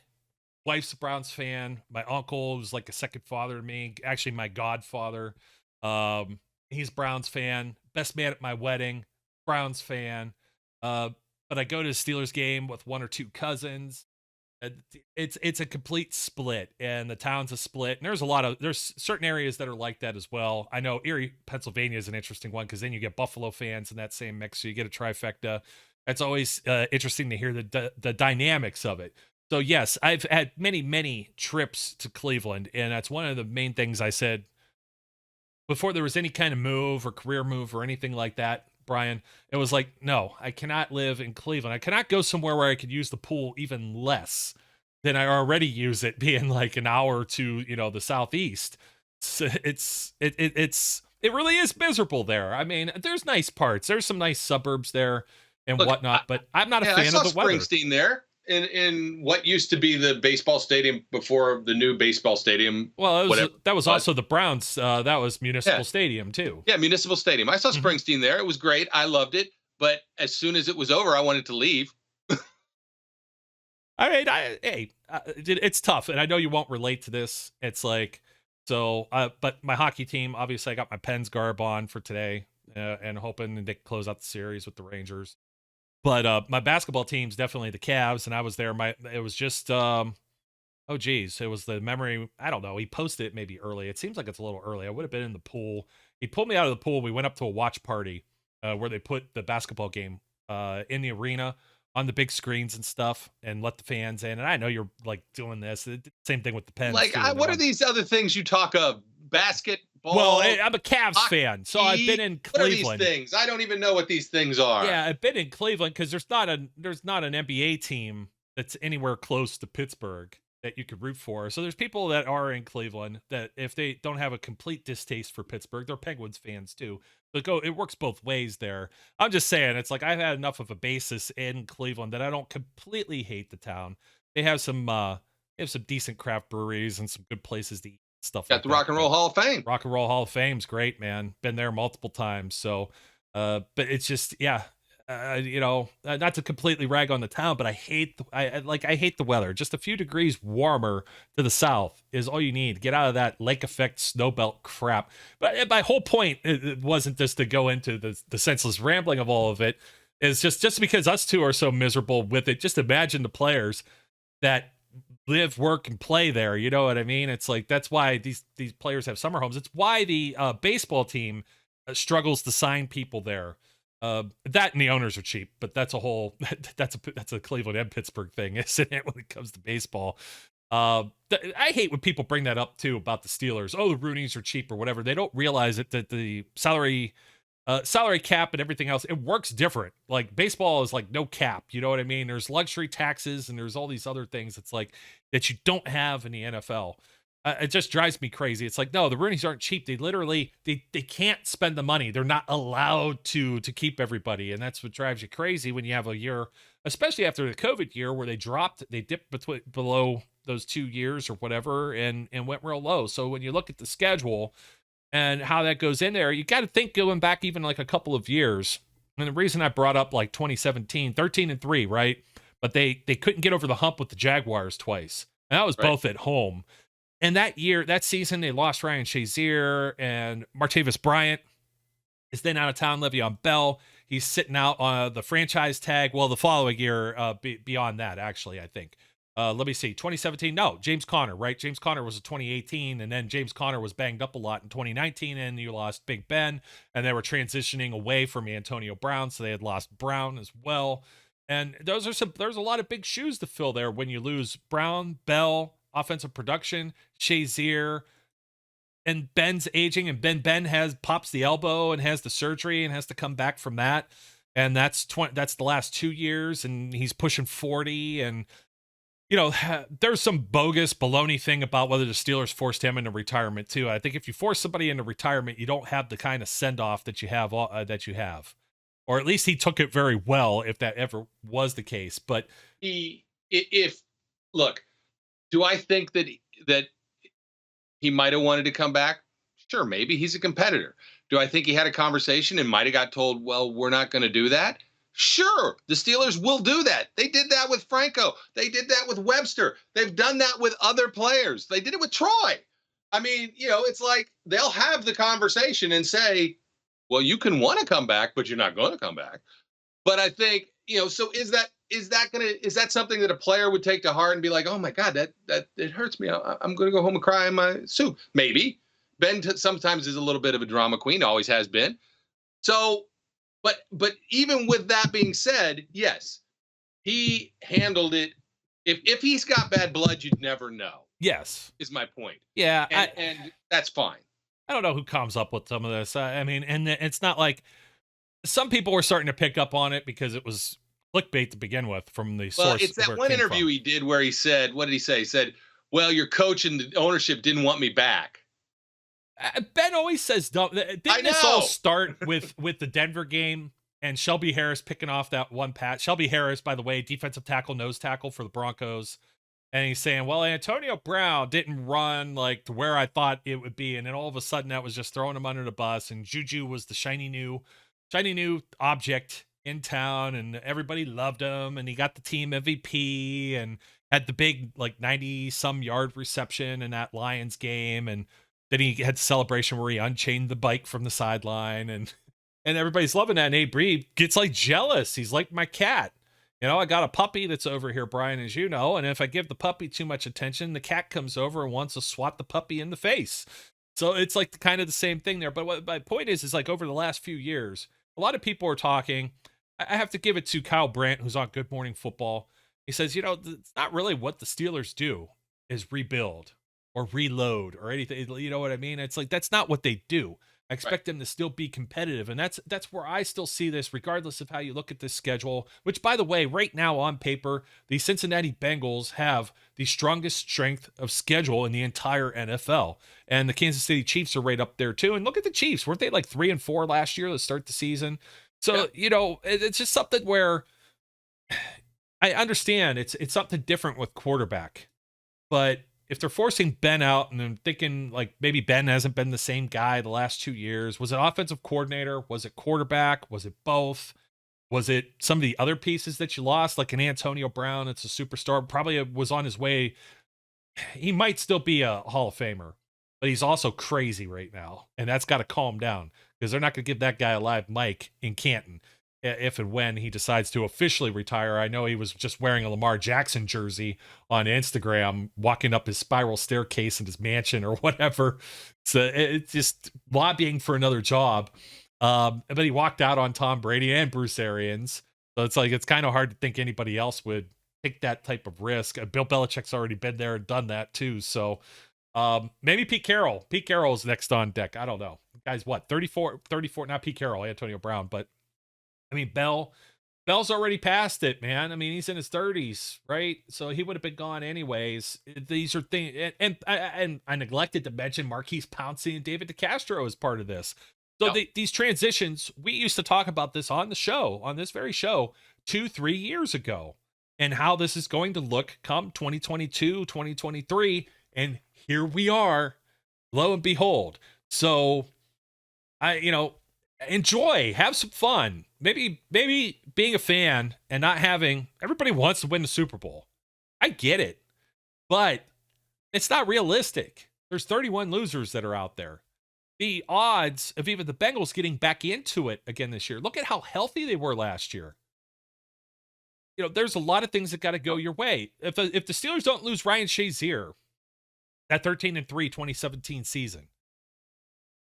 Wife's a Browns fan. My uncle was like a second father to me. Actually, my godfather. He's Browns fan. Best man at my wedding, Browns fan. But I go to a Steelers game with one or two cousins. It's a complete split, and the town's a split. And there's certain areas that are like that as well. I know Erie, Pennsylvania is an interesting one because then you get Buffalo fans in that same mix, so you get a trifecta. It's always interesting to hear the dynamics of it. So yes, I've had many trips to Cleveland, and that's one of the main things I said before there was any kind of move or career move or anything like that. Brian, it was like, no, I cannot live in Cleveland. I cannot go somewhere where I could use the pool even less than I already use it, being like an hour to, the southeast. So it really is miserable there. I mean, there's nice parts. There's some nice suburbs there and whatnot, but I'm not a fan of the weather. Springsteen there in what used to be the baseball stadium before the new baseball stadium. Well, that was also the Browns. That was Municipal Stadium too. Yeah, Municipal Stadium. I saw Springsteen there. It was great. I loved it. But as soon as it was over, I wanted to leave. I mean, it's tough, and I know you won't relate to this. It's like, but my hockey team, obviously, I got my Pens garb on for today, and hoping to close out the series with the Rangers. But my basketball team's definitely the Cavs, and I was there. It was just, it was the memory. I don't know. He posted it maybe early. It seems like it's a little early. I would have been in the pool. He pulled me out of the pool. We went up to a watch party where they put the basketball game in the arena on the big screens and stuff, and let the fans in. And I know you're like doing this. Same thing with the Pens. Like, what are these other things you talk of? Basketball. Well, I'm a Cavs fan, so I've been in Cleveland. What are these things? I don't even know what these things are. Yeah, I've been in Cleveland because there's not an NBA team that's anywhere close to Pittsburgh that you could root for. So there's people that are in Cleveland that if they don't have a complete distaste for Pittsburgh, they're Penguins fans too. But it works both ways there. I'm just saying, it's like I've had enough of a basis in Cleveland that I don't completely hate the town. They have some decent craft breweries and some good places to eat. Stuff got like the Rock and Roll Hall of Fame. Rock and Roll Hall of Fame's great, man. Been there multiple times. So, but it's just, not to completely rag on the town, but I hate the weather. Just a few degrees warmer to the south is all you need. Get out of that lake effect snowbelt crap. But my whole point, it wasn't just to go into the senseless rambling of all of it. Is just because us two are so miserable with it. Just imagine the players that live, work, and play there. You know what I mean? It's like, that's why these players have summer homes. It's why the baseball team struggles to sign people there. That and the owners are cheap, but that's a Cleveland and Pittsburgh thing, isn't it, when it comes to baseball? I hate when people bring that up too about the Steelers. Oh, the Roonies are cheap or whatever. They don't realize that the salary cap and everything else, it works different. Like baseball is like no cap, you know what I mean? There's luxury taxes and there's all these other things. It's like that you don't have in the NFL. It just drives me crazy. It's like, no, the Roonies aren't cheap. They literally, they can't spend the money. They're not allowed to keep everybody. And that's what drives you crazy when you have a year, especially after the COVID year where they dipped below those 2 years or whatever and went real low. So when you look at the schedule and how that goes in there, you got to think going back even like a couple of years. And the reason I brought up like 2017, 13-3, right? But they couldn't get over the hump with the Jaguars twice. And that was both at home. And that season, they lost Ryan Shazier and Martavis Bryant is then out of town. Le'Veon Bell, he's sitting out on the franchise tag. Well, the following year, beyond that, actually, I think. Let me see, 2017, no, James Conner, right? James Conner was a 2018, and then James Conner was banged up a lot in 2019, and you lost Big Ben, and they were transitioning away from Antonio Brown, so they had lost Brown as well. And there's a lot of big shoes to fill there when you lose Brown, Bell, offensive production, Shazier, and Ben's aging, and Ben pops the elbow and has the surgery and has to come back from that. And that's the last 2 years, and he's pushing 40. And there's some bogus baloney thing about whether the Steelers forced him into retirement too. I think if you force somebody into retirement, you don't have the kind of send off that you have, or at least he took it very well, if that ever was the case. But look, do I think that he might have wanted to come back? Sure, maybe he's a competitor. Do I think he had a conversation and might have got told, well, we're not going to do that? Sure, the Steelers will do that. They did that with Franco. They did that with Webster. They've done that with other players. They did it with Troy. I mean, it's like they'll have the conversation and say, well, you can want to come back, but you're not going to come back. But I think, so is that something that a player would take to heart and be like, oh my God, that it hurts me. I'm going to go home and cry in my soup. Maybe. Ben sometimes is a little bit of a drama queen, always has been. So, but even with that being said, yes, he handled it. If he's got bad blood, you'd never know. Yes, is my point. Yeah, and that's fine. I don't know who comes up with some of this. I mean, and it's not like some people were starting to pick up on it because it was clickbait to begin with from the source. Well, it's that one interview he did where he said, what did he say? He said, well, your coach and the ownership didn't want me back. Ben always says dumb. Didn't this all start with the Denver game and Shelby Harris picking off that one pass? Shelby Harris, by the way, defensive tackle, nose tackle for the Broncos. And he's saying, well, Antonio Brown didn't run like to where I thought it would be. And then all of a sudden that was just throwing him under the bus. And Juju was the shiny new object in town. And everybody loved him. And he got the team MVP and had the big, like 90-some yard reception in that Lions game. And then he had the celebration where he unchained the bike from the sideline. And everybody's loving that. And Nate Breed gets like jealous. He's like my cat. I got a puppy that's over here, Brian, as you know, and if I give the puppy too much attention, the cat comes over and wants to swat the puppy in the face. So it's like kind of the same thing there. But what my point is like over the last few years, a lot of people are talking. I have to give it to Kyle Brandt, who's on Good Morning Football. He says, it's not really what the Steelers do is rebuild or reload or anything. You know what I mean? It's like, that's not what they do. I expect them to still be competitive. And that's where I still see this, regardless of how you look at this schedule, which, by the way, right now on paper, the Cincinnati Bengals have the strongest strength of schedule in the entire NFL. And the Kansas City Chiefs are right up there too. And look at the Chiefs. Weren't they like 3-4 last year to start the season? So, it's just something where I understand it's something different with quarterback, but if they're forcing Ben out and I'm thinking like maybe Ben hasn't been the same guy the last 2 years, was it offensive coordinator? Was it quarterback? Was it both? Was it some of the other pieces that you lost? Like an Antonio Brown, it's a superstar, probably was on his way. He might still be a Hall of Famer, but he's also crazy right now. And that's got to calm down because they're not going to give that guy a live mic in Canton if and when he decides to officially retire. I know he was just wearing a Lamar Jackson jersey on Instagram, walking up his spiral staircase in his mansion or whatever. So it's just lobbying for another job. But he walked out on Tom Brady and Bruce Arians. So it's like, it's kind of hard to think anybody else would take that type of risk. Bill Belichick's already been there and done that too. So maybe Pete Carroll. Pete Carroll is next on deck. I don't know. Guy's what, 34, not Pete Carroll, Antonio Brown, but I mean, Bell's already past it, man. I mean, he's in his 30s, right? So he would have been gone anyways. These are things, and I neglected to mention Marquise Pouncey and David DeCastro as part of this. So these transitions, we used to talk about this on the show, on this very show, 2-3 years ago, and how this is going to look come 2022, 2023, and here we are, lo and behold. So enjoy, have some fun. Maybe being a fan and not having everybody wants to win the Super Bowl. I get it, but it's not realistic. There's 31 losers that are out there. The odds of even the Bengals getting back into it again this year. Look at how healthy they were last year. There's a lot of things that got to go your way. If the Steelers don't lose Ryan Shazier, that 13-3 2017 season,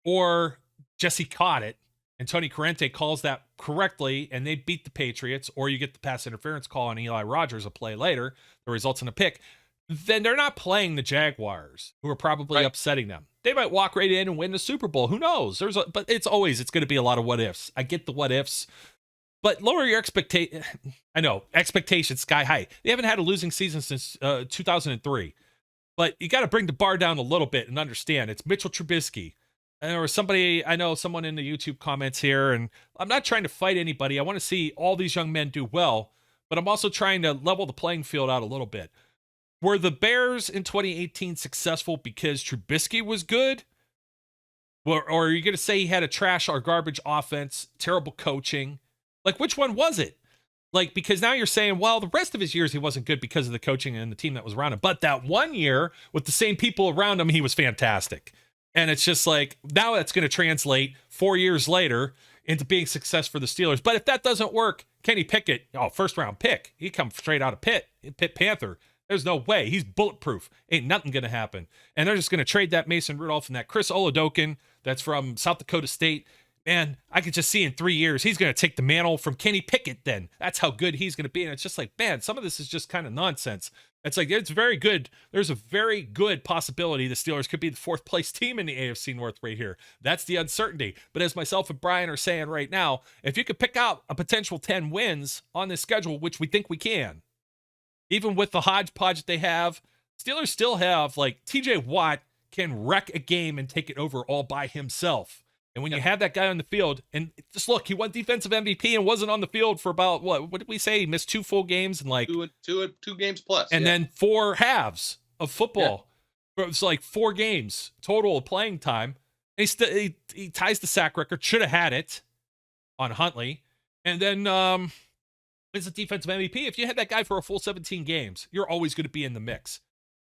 or Jesse Caught and Tony Corrente calls that correctly, and they beat the Patriots, or you get the pass interference call on Eli Rogers a play later that results in a pick, then they're not playing the Jaguars, who are probably upsetting them. They might walk right in and win the Super Bowl. Who knows? But it's going to be a lot of what ifs. I get the what ifs, but lower your expectation. I know expectations sky high. They haven't had a losing season since 2003, but you got to bring the bar down a little bit and understand it's Mitchell Trubisky. And there was someone in the YouTube comments here, and I'm not trying to fight anybody. I want to see all these young men do well, but I'm also trying to level the playing field out a little bit. Were the Bears in 2018 successful because Trubisky was good? Or are you going to say he had a trash or garbage offense, terrible coaching? Like, which one was it? Like, because now you're saying, well, the rest of his years he wasn't good because of the coaching and the team that was around him. But that one year with the same people around him, he was fantastic. And it's just like, now that's going to translate 4 years later into being success for the Steelers. But if that doesn't work, Kenny Pickett, first round pick, he come straight out of Pitt Panther. There's no way. He's bulletproof. Ain't nothing going to happen. And they're just going to trade that Mason Rudolph and that Chris Oladokun that's from South Dakota State. Man, I could just see in 3 years, he's going to take the mantle from Kenny Pickett then. That's how good he's going to be. And it's just like, man, some of this is just kind of nonsense. It's like, it's very good. There's a very good possibility the Steelers could be the 4th place team in the AFC North right here. That's the uncertainty. But as myself and Brian are saying right now, if you could pick out a potential 10 wins on this schedule, which we think we can, even with the hodgepodge that they have, Steelers still have, like, TJ Watt can wreck a game and take it over all by himself. And when you have that guy on the field, and just look, he won defensive MVP and wasn't on the field for about, what did we say? He missed 2 full games and like two games plus. And then 4 halves of football. Yeah. It was like 4 games total of playing time. And he ties the sack record, should have had it on Huntley. And then wins the defensive MVP. If you had that guy for a full 17 games, you're always going to be in the mix.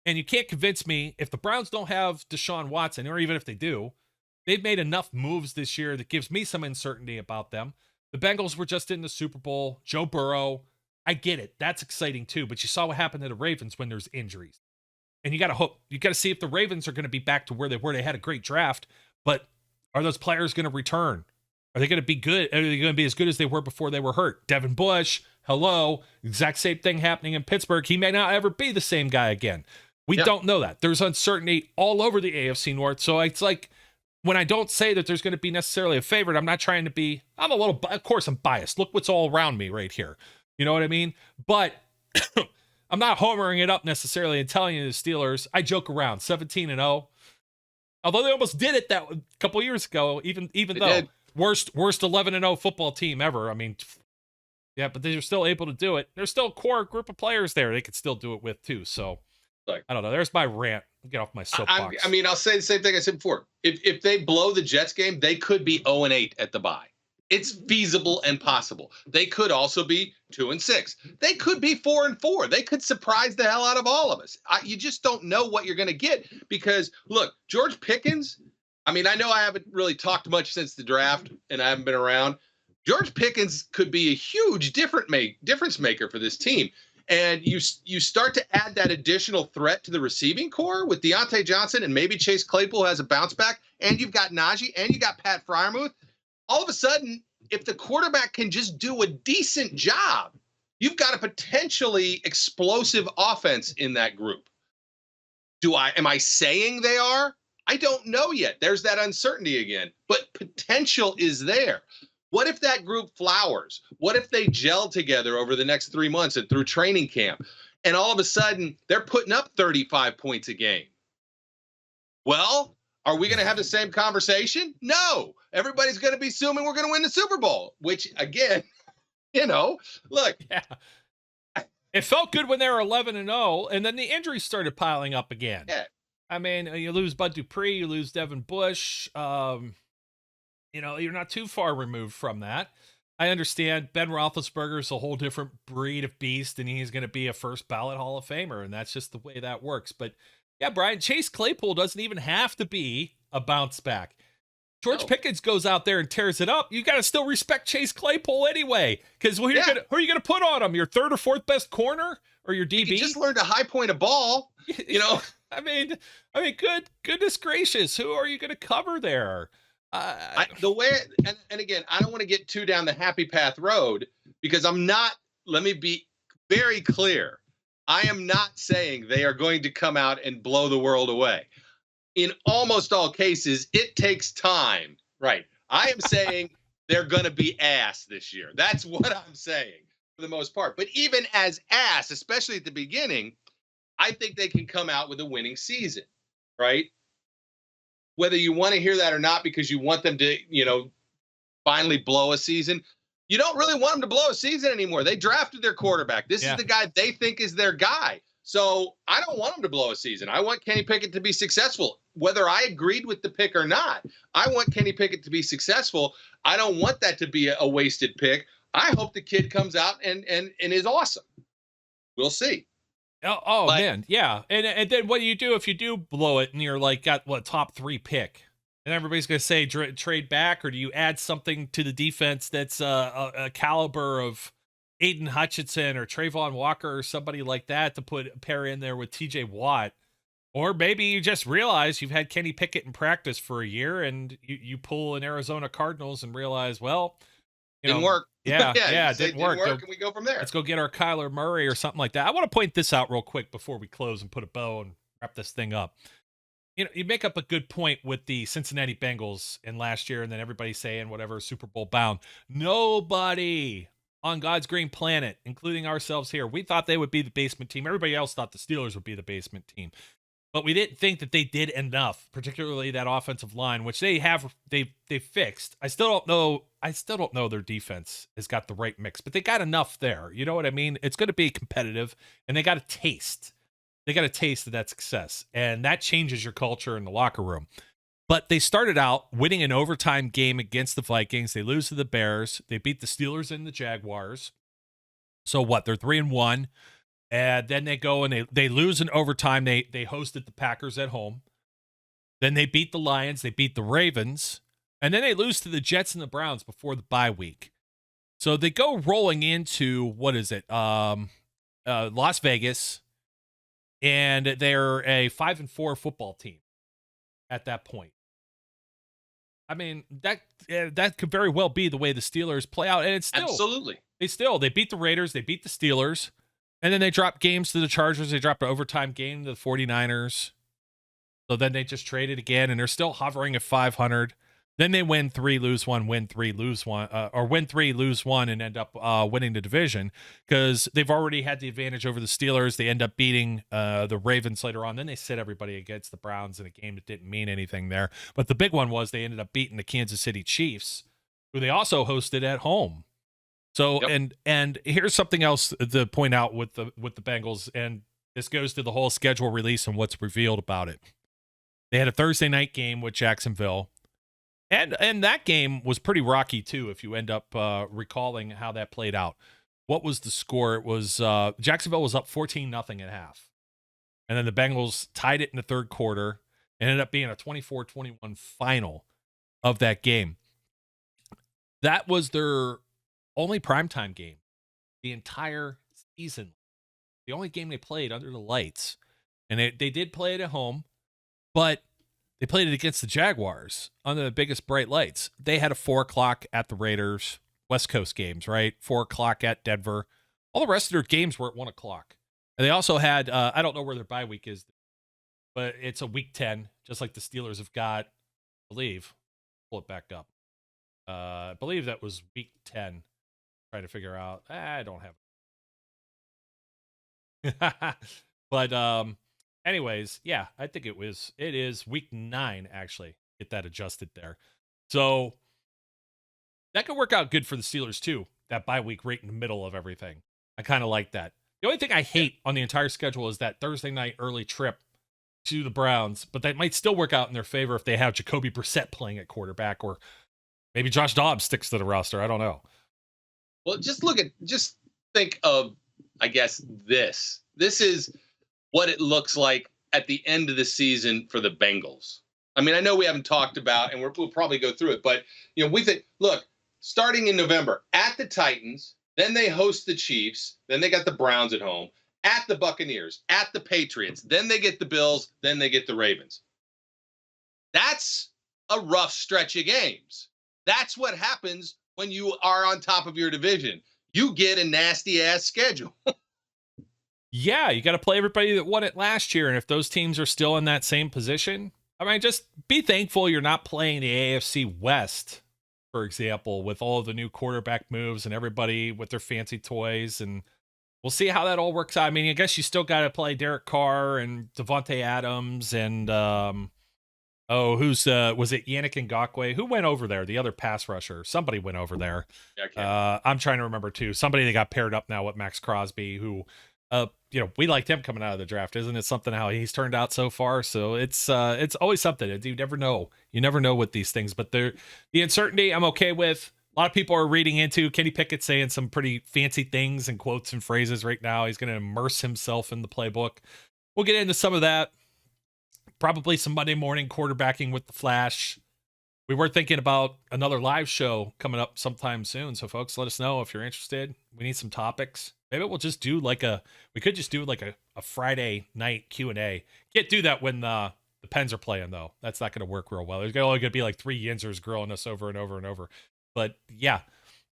And you can't convince me, if the Browns don't have Deshaun Watson, or even if they do, they've made enough moves this year that gives me some uncertainty about them. The Bengals were just in the Super Bowl. Joe Burrow, I get it. That's exciting too. But you saw what happened to the Ravens when there's injuries. And you got to hope. You got to see if the Ravens are going to be back to where they were. They had a great draft. But are those players going to return? Are they going to be good? Are they going to be as good as they were before they were hurt? Devin Bush, hello. Exact same thing happening in Pittsburgh. He may not ever be the same guy again. We don't know that. There's uncertainty all over the AFC North. So it's like, when I don't say that there's going to be necessarily a favorite, I'm not trying to be, of course I'm biased. Look what's all around me right here. You know what I mean? But I'm not homering it up necessarily and telling you the Steelers. I joke around 17-0. Although they almost did it that a couple years ago, even though did. worst 11-0 football team ever. I mean, yeah, but they were still able to do it. There's still a core group of players there they could still do it with too. So I don't know. There's my rant. Get off my soapbox. I mean, I'll say the same thing I said before. If they blow the Jets game, they could be 0-8 at the bye. It's feasible and possible. They could also be 2-6. They could be 4-4. They could surprise the hell out of all of us. You just don't know what you're going to get because, look, George Pickens, I mean, I know I haven't really talked much since the draft and I haven't been around. George Pickens could be a huge difference maker for this team. And you start to add that additional threat to the receiving core with Deontay Johnson and maybe Chase Claypool has a bounce back, and you've got Najee and you got Pat Freiermuth. All of a sudden, if the quarterback can just do a decent job, you've got a potentially explosive offense in that group. Am I saying they are? I don't know yet. There's that uncertainty again, but potential is there. What if that group flowers? What if they gel together over the next 3 months and through training camp? And all of a sudden, they're putting up 35 points a game. Well, are we going to have the same conversation? No. Everybody's going to be assuming we're going to win the Super Bowl, which, again, look. Yeah. It felt good when they were 11-0, and then the injuries started piling up again. Yeah. I mean, you lose Bud Dupree, you lose Devin Bush. You're not too far removed from that. I understand Ben Roethlisberger is a whole different breed of beast, and he's going to be a first ballot Hall of Famer, and that's just the way that works. But yeah, Brian, Chase Claypool doesn't even have to be a bounce back. George Pickens goes out there and tears it up. You got to still respect Chase Claypool anyway, because who are you going to put on him? Your 3rd or 4th best corner or your DB? He just learned to high point a ball. I mean, goodness gracious, who are you going to cover there? Again, I don't want to get too down the happy path road because let me be very clear. I am not saying they are going to come out and blow the world away. In almost all cases, it takes time. Right. I am saying they're going to be ass this year. That's what I'm saying for the most part. But even as ass, especially at the beginning, I think they can come out with a winning season. Right. Whether you want to hear that or not, because you want them to, finally blow a season, you don't really want them to blow a season anymore. They drafted their quarterback. This is the guy they think is their guy. So I don't want him to blow a season. I want Kenny Pickett to be successful, whether I agreed with the pick or not. I want Kenny Pickett to be successful. I don't want that to be a wasted pick. I hope the kid comes out and is awesome. We'll see. Oh man, yeah. And then what do you do if you do blow it and you're like got top 3 pick? And everybody's going to say trade back, or do you add something to the defense that's a caliber of Aiden Hutchinson or Trayvon Walker or somebody like that to pair in there with TJ Watt? Or maybe you just realize you've had Kenny Pickett in practice for a year and you pull an Arizona Cardinals and realize, well, didn't work. Yeah, it didn't work. And we go from there. Let's go get our Kyler Murray or something like that. I want to point this out real quick before we close and put a bow and wrap this thing up. You make up a good point with the Cincinnati Bengals in last year, and then everybody saying whatever, Super Bowl bound. Nobody on God's green planet, including ourselves here, we thought they would be the basement team. Everybody else thought the Steelers would be the basement team. But we didn't think that they did enough, particularly that offensive line, which they fixed. I still don't know their defense has got the right mix, but they got enough there. You know what I mean? It's going to be competitive, and they got a taste. They got a taste of that success, and that changes your culture in the locker room. But they started out winning an overtime game against the Vikings. They lose to the Bears. They beat the Steelers and the Jaguars. So what? They're 3-1. And then they go and they lose in overtime. They hosted the Packers at home. Then they beat the Lions. They beat the Ravens. And then they lose to the Jets and the Browns before the bye week. So they go rolling into, Las Vegas. And they're a 5-4 football team at that point. I mean, that could very well be the way the Steelers play out. And it's still. Absolutely. They beat the Raiders. They beat the Steelers. And then they dropped games to the Chargers. They dropped an overtime game to the 49ers. So then they just traded again, and they're still hovering at 500. Then they win 3, lose 1, win 3, lose 1, or win 3, lose 1, and end up winning the division because they've already had the advantage over the Steelers. They end up beating the Ravens later on. Then they sit everybody against the Browns in a game that didn't mean anything there. But the big one was they ended up beating the Kansas City Chiefs, who they also hosted at home. So, yep. and here's something else to point out with the Bengals, and this goes to the whole schedule release and what's revealed about it. They had a Thursday night game with Jacksonville, and that game was pretty rocky too. If you end up recalling how that played out, what was the score? It was Jacksonville was up 14-0 at half, and then the Bengals tied it in the third quarter. It ended up being a 24-21 final of that game. That was their only primetime game the entire season. The only game they played under the lights. And they did play it at home, but they played it against the Jaguars under the biggest bright lights. They had a 4 o'clock at the Raiders, West Coast games, right? 4 o'clock at Denver. All the rest of their games were at 1 o'clock. And they also had, I don't know where their bye week is, but it's a week 10, just like the Steelers have got, I believe. Pull it back up. I believe that was week 10. Trying to figure out. I don't have. But anyways, yeah, I think it is week 9 actually. Get that adjusted there. So that could work out good for the Steelers too. That bye week right in the middle of everything. I kind of like that. The only thing I hate on the entire schedule is that Thursday night early trip to the Browns, but that might still work out in their favor if they have Jacoby Brissett playing at quarterback, or maybe Josh Dobbs sticks to the roster. I don't know. Well, just think of, I guess, this. This is what it looks like at the end of the season for the Bengals. I mean, I know we haven't talked about, and we'll probably go through it, but, we think, look, starting in November, at the Titans, then they host the Chiefs, then they got the Browns at home, at the Buccaneers, at the Patriots, then they get the Bills, then they get the Ravens. That's a rough stretch of games. That's what happens when you are on top of your division. You get a nasty-ass schedule. Yeah, you got to play everybody that won it last year, and if those teams are still in that same position, I mean, just be thankful you're not playing the AFC West, for example, with all of the new quarterback moves and everybody with their fancy toys, and we'll see how that all works out. I mean, I guess you still got to play Derek Carr and Devontae Adams and was it Yannick Ngakoue? Who went over there? The other pass rusher. Somebody went over there. Yeah, I'm trying to remember too. Somebody that got paired up now with Max Crosby, who we liked him coming out of the draft. Isn't it something how he's turned out so far? So it's always something. You never know. You never know with these things, but the uncertainty I'm okay with. A lot of people are reading into Kenny Pickett saying some pretty fancy things and quotes and phrases right now. He's going to immerse himself in the playbook. We'll get into some of that. Probably some Monday morning quarterbacking with the Flash. We were thinking about another live show coming up sometime soon. So folks, let us know if you're interested. We need some topics. Maybe we'll just do we could just do like a Friday night Q&A. Can't do that when the Pens are playing though. That's not going to work real well. There's only going to be like 3 Yinzers grilling us over and over and over. But yeah,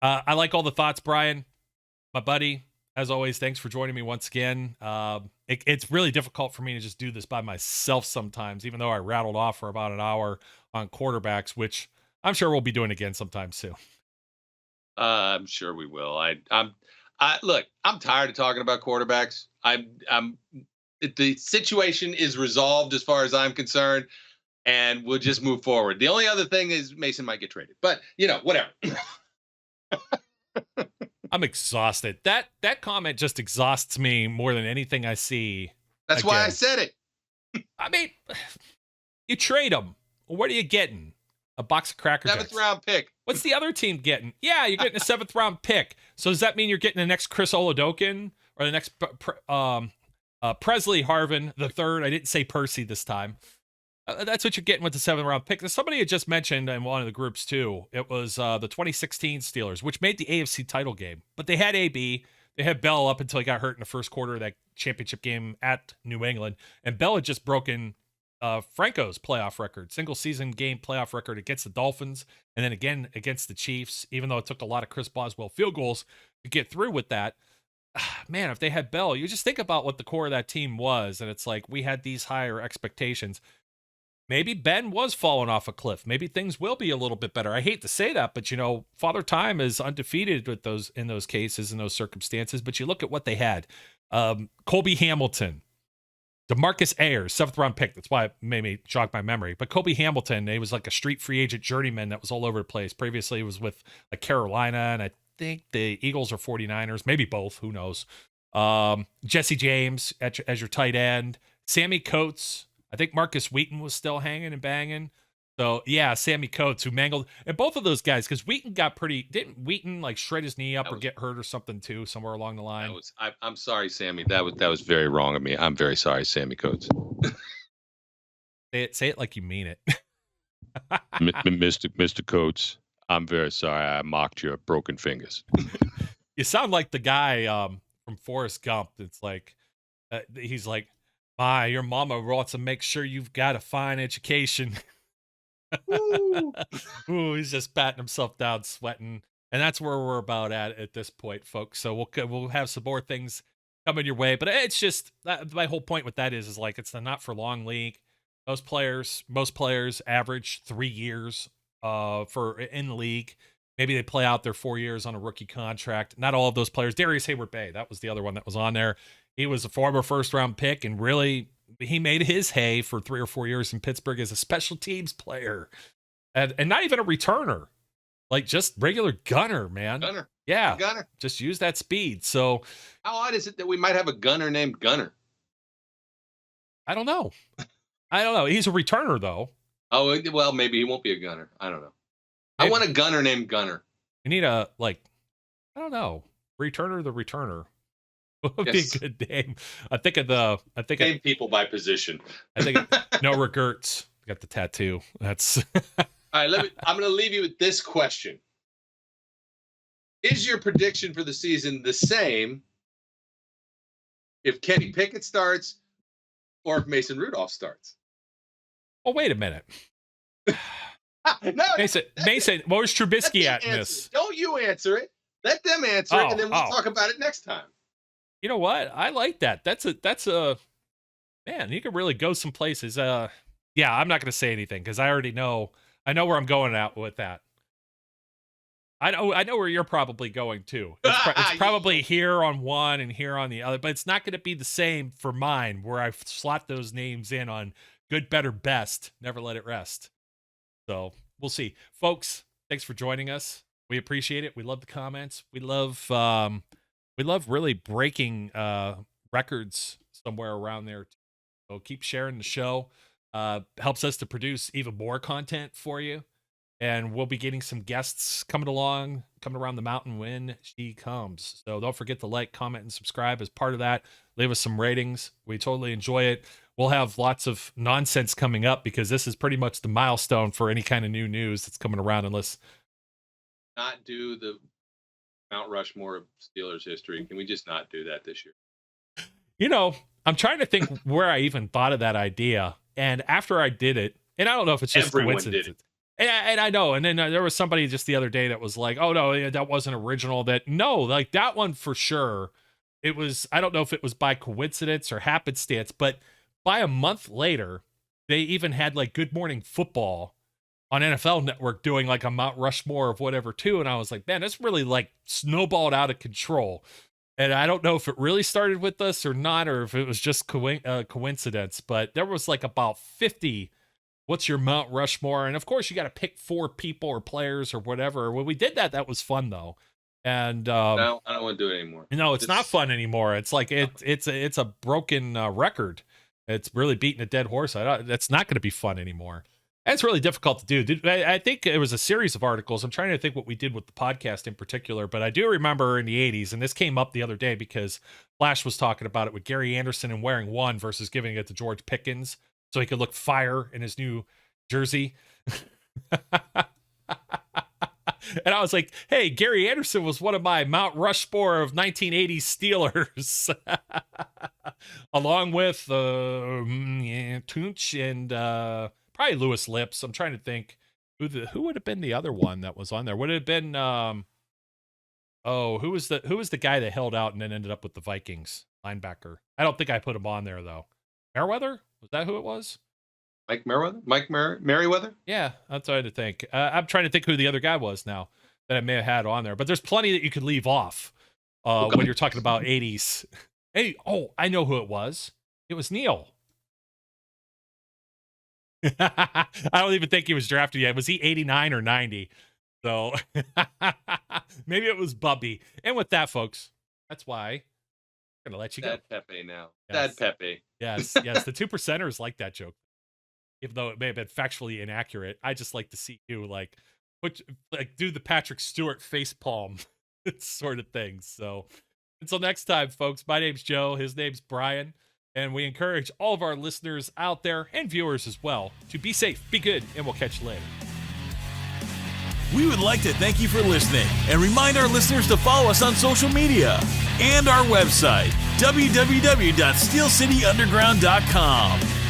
I like all the thoughts, Brian, my buddy. As always, thanks for joining me once again. It's really difficult for me to just do this by myself sometimes, even though I rattled off for about an hour on quarterbacks, which I'm sure we'll be doing again sometime soon. I'm sure we will. Look, I'm tired of talking about quarterbacks. The situation is resolved as far as I'm concerned, and we'll just move forward. The only other thing is Mason might get traded, but whatever. I'm exhausted. That comment just exhausts me more than anything I see. That's why I said it. I mean, you trade them. What are you getting? A box of Cracker Jacks. 7th round pick. What's the other team getting? Yeah, you're getting a 7th round pick. So does that mean you're getting the next Chris Oladokun or the next Presley Harvin the third? I didn't say Percy this time. That's what you're getting with the 7th round pick. Somebody had just mentioned in one of the groups too. It was the 2016 Steelers, which made the AFC title game, but they had AB. They had Bell up until he got hurt in the first quarter of that championship game at New England, and Bell had just broken Franco's playoff record, single season game playoff record against the Dolphins, and then again against the Chiefs. Even though it took a lot of Chris Boswell field goals to get through with that. Man, if they had Bell, you just think about what the core of that team was, and it's like we had these higher expectations. Maybe Ben was falling off a cliff. Maybe things will be a little bit better. I hate to say that, but Father Time is undefeated with in those cases, in those circumstances. But you look at what they had: Colby Hamilton, DeMarcus Ayers, 7th round pick. That's why it made me jog my memory. But Colby Hamilton, he was like a street free agent journeyman that was all over the place. Previously, he was with Carolina, and I think the Eagles or 49ers, maybe both. Who knows? Jesse James as your tight end, Sammy Coates. I think Marcus Wheaton was still hanging and banging. So, yeah, Sammy Coates, who mangled. And both of those guys, because Wheaton didn't Wheaton shred his knee up or get hurt or something too, somewhere along the line? I'm sorry, Sammy. That was very wrong of me. I'm very sorry, Sammy Coates. Say it like you mean it. Mr. Coates, I'm very sorry. I mocked your broken fingers. You sound like the guy from Forrest Gump. It's like, he's like, your mama wants to make sure you've got a fine education. Ooh, he's just patting himself down, sweating. And that's where we're about at this point, folks. So we'll have some more things coming your way. But it's just, my whole point with that is it's the not for long league. Most players average 3 years in the league. Maybe they play out their 4 years on a rookie contract. Not all of those players. Darius Hayward Bay, that was the other one that was on there. He was a former 1st round pick, and really he made his hay for 3 or 4 years in Pittsburgh as a special teams player, and not even a returner, just regular gunner, man. Gunner, yeah, gunner. Just use that speed. So, how odd is it that we might have a gunner named Gunner? I don't know. He's a returner though. Oh well, maybe he won't be a gunner. I don't know. Maybe. I want a gunner named Gunner. You need I don't know, returner the returner. Would be a good name. I think name people by position. I think no regrets. Got the tattoo. That's all right. I'm going to leave you with this question: is your prediction for the season the same if Kenny Pickett starts or if Mason Rudolph starts? Oh, wait a minute. No, Mason, where's Trubisky at in this? Don't you answer it. Let them answer it, and then we'll talk about it next time. You know what? I like that. That's a man. You can really go some places. Yeah, I'm not going to say anything because I already know. I know where I'm going at with that. I know where you're probably going too. It's probably here on one and here on the other, but it's not going to be the same for mine where I slot those names in on good, better, best. Never let it rest. So we'll see, folks. Thanks for joining us. We appreciate it. We love the comments. We love really breaking records somewhere around there. So keep sharing the show. Helps us to produce even more content for you. And we'll be getting some guests coming around the mountain when she comes. So don't forget to like, comment, and subscribe as part of that. Leave us some ratings. We totally enjoy it. We'll have lots of nonsense coming up because this is pretty much the milestone for any kind of new news that's coming around, unless not do the Mount Rushmore of Steelers history. Can we just not do that this year? You know, I'm trying to think where I even thought of that idea. And after I did it, and I don't know if it's just coincidence. Did it. And I know. And then there was somebody just the other day that was like, oh, no, that wasn't original. Like that one for sure. It was, I don't know if it was by coincidence or happenstance, but by a month later, they even had like Good Morning Football on NFL Network doing like a Mount Rushmore of whatever too. And I was like, man, this really like snowballed out of control. And I don't know if it really started with us or not, or if it was just coincidence, but there was like about 50 what's your Mount Rushmore? And of course you got to pick 4 people or players or whatever. When we did that was fun though. And no, I don't want to do it anymore. No, it's not fun anymore. It's like it's a broken record. It's really beating a dead horse. That's not going to be fun anymore. That's really difficult to do. I think it was a series of articles. I'm trying to think what we did with the podcast in particular, but I do remember in the 80s, and this came up the other day because Flash was talking about it with Gary Anderson and wearing one versus giving it to George Pickens so he could look fire in his new jersey. And I was like, hey, Gary Anderson was one of my Mount Rushmore of 1980s Steelers, along with Tunch and probably Lewis Lips. I'm trying to think who would have been the other one that was on there. Would it have been who was the guy that held out and then ended up with the Vikings linebacker? I don't think I put him on there though. Merriweather? Was that who it was? Mike Merriweather? Merriweather? Yeah, I'm trying to think. I'm trying to think who the other guy was now that I may have had on there. But there's plenty that you could leave off when you're talking about 80s. Hey, I know who it was. It was Neil. I don't even think he was drafted yet. Was he 89 or 90? So maybe it was Bubby. And with that, folks, that's why I'm going to let you go. Dad Pepe now. Yes. Dad Pepe. Yes. The 2%ers like that joke. Even though it may have been factually inaccurate, I just like to see you do the Patrick Stewart face palm sort of thing. So until next time, folks, my name's Joe. His name's Brian. And we encourage all of our listeners out there and viewers as well to be safe, be good, and we'll catch you later. We would like to thank you for listening and remind our listeners to follow us on social media and our website, www.steelcityunderground.com.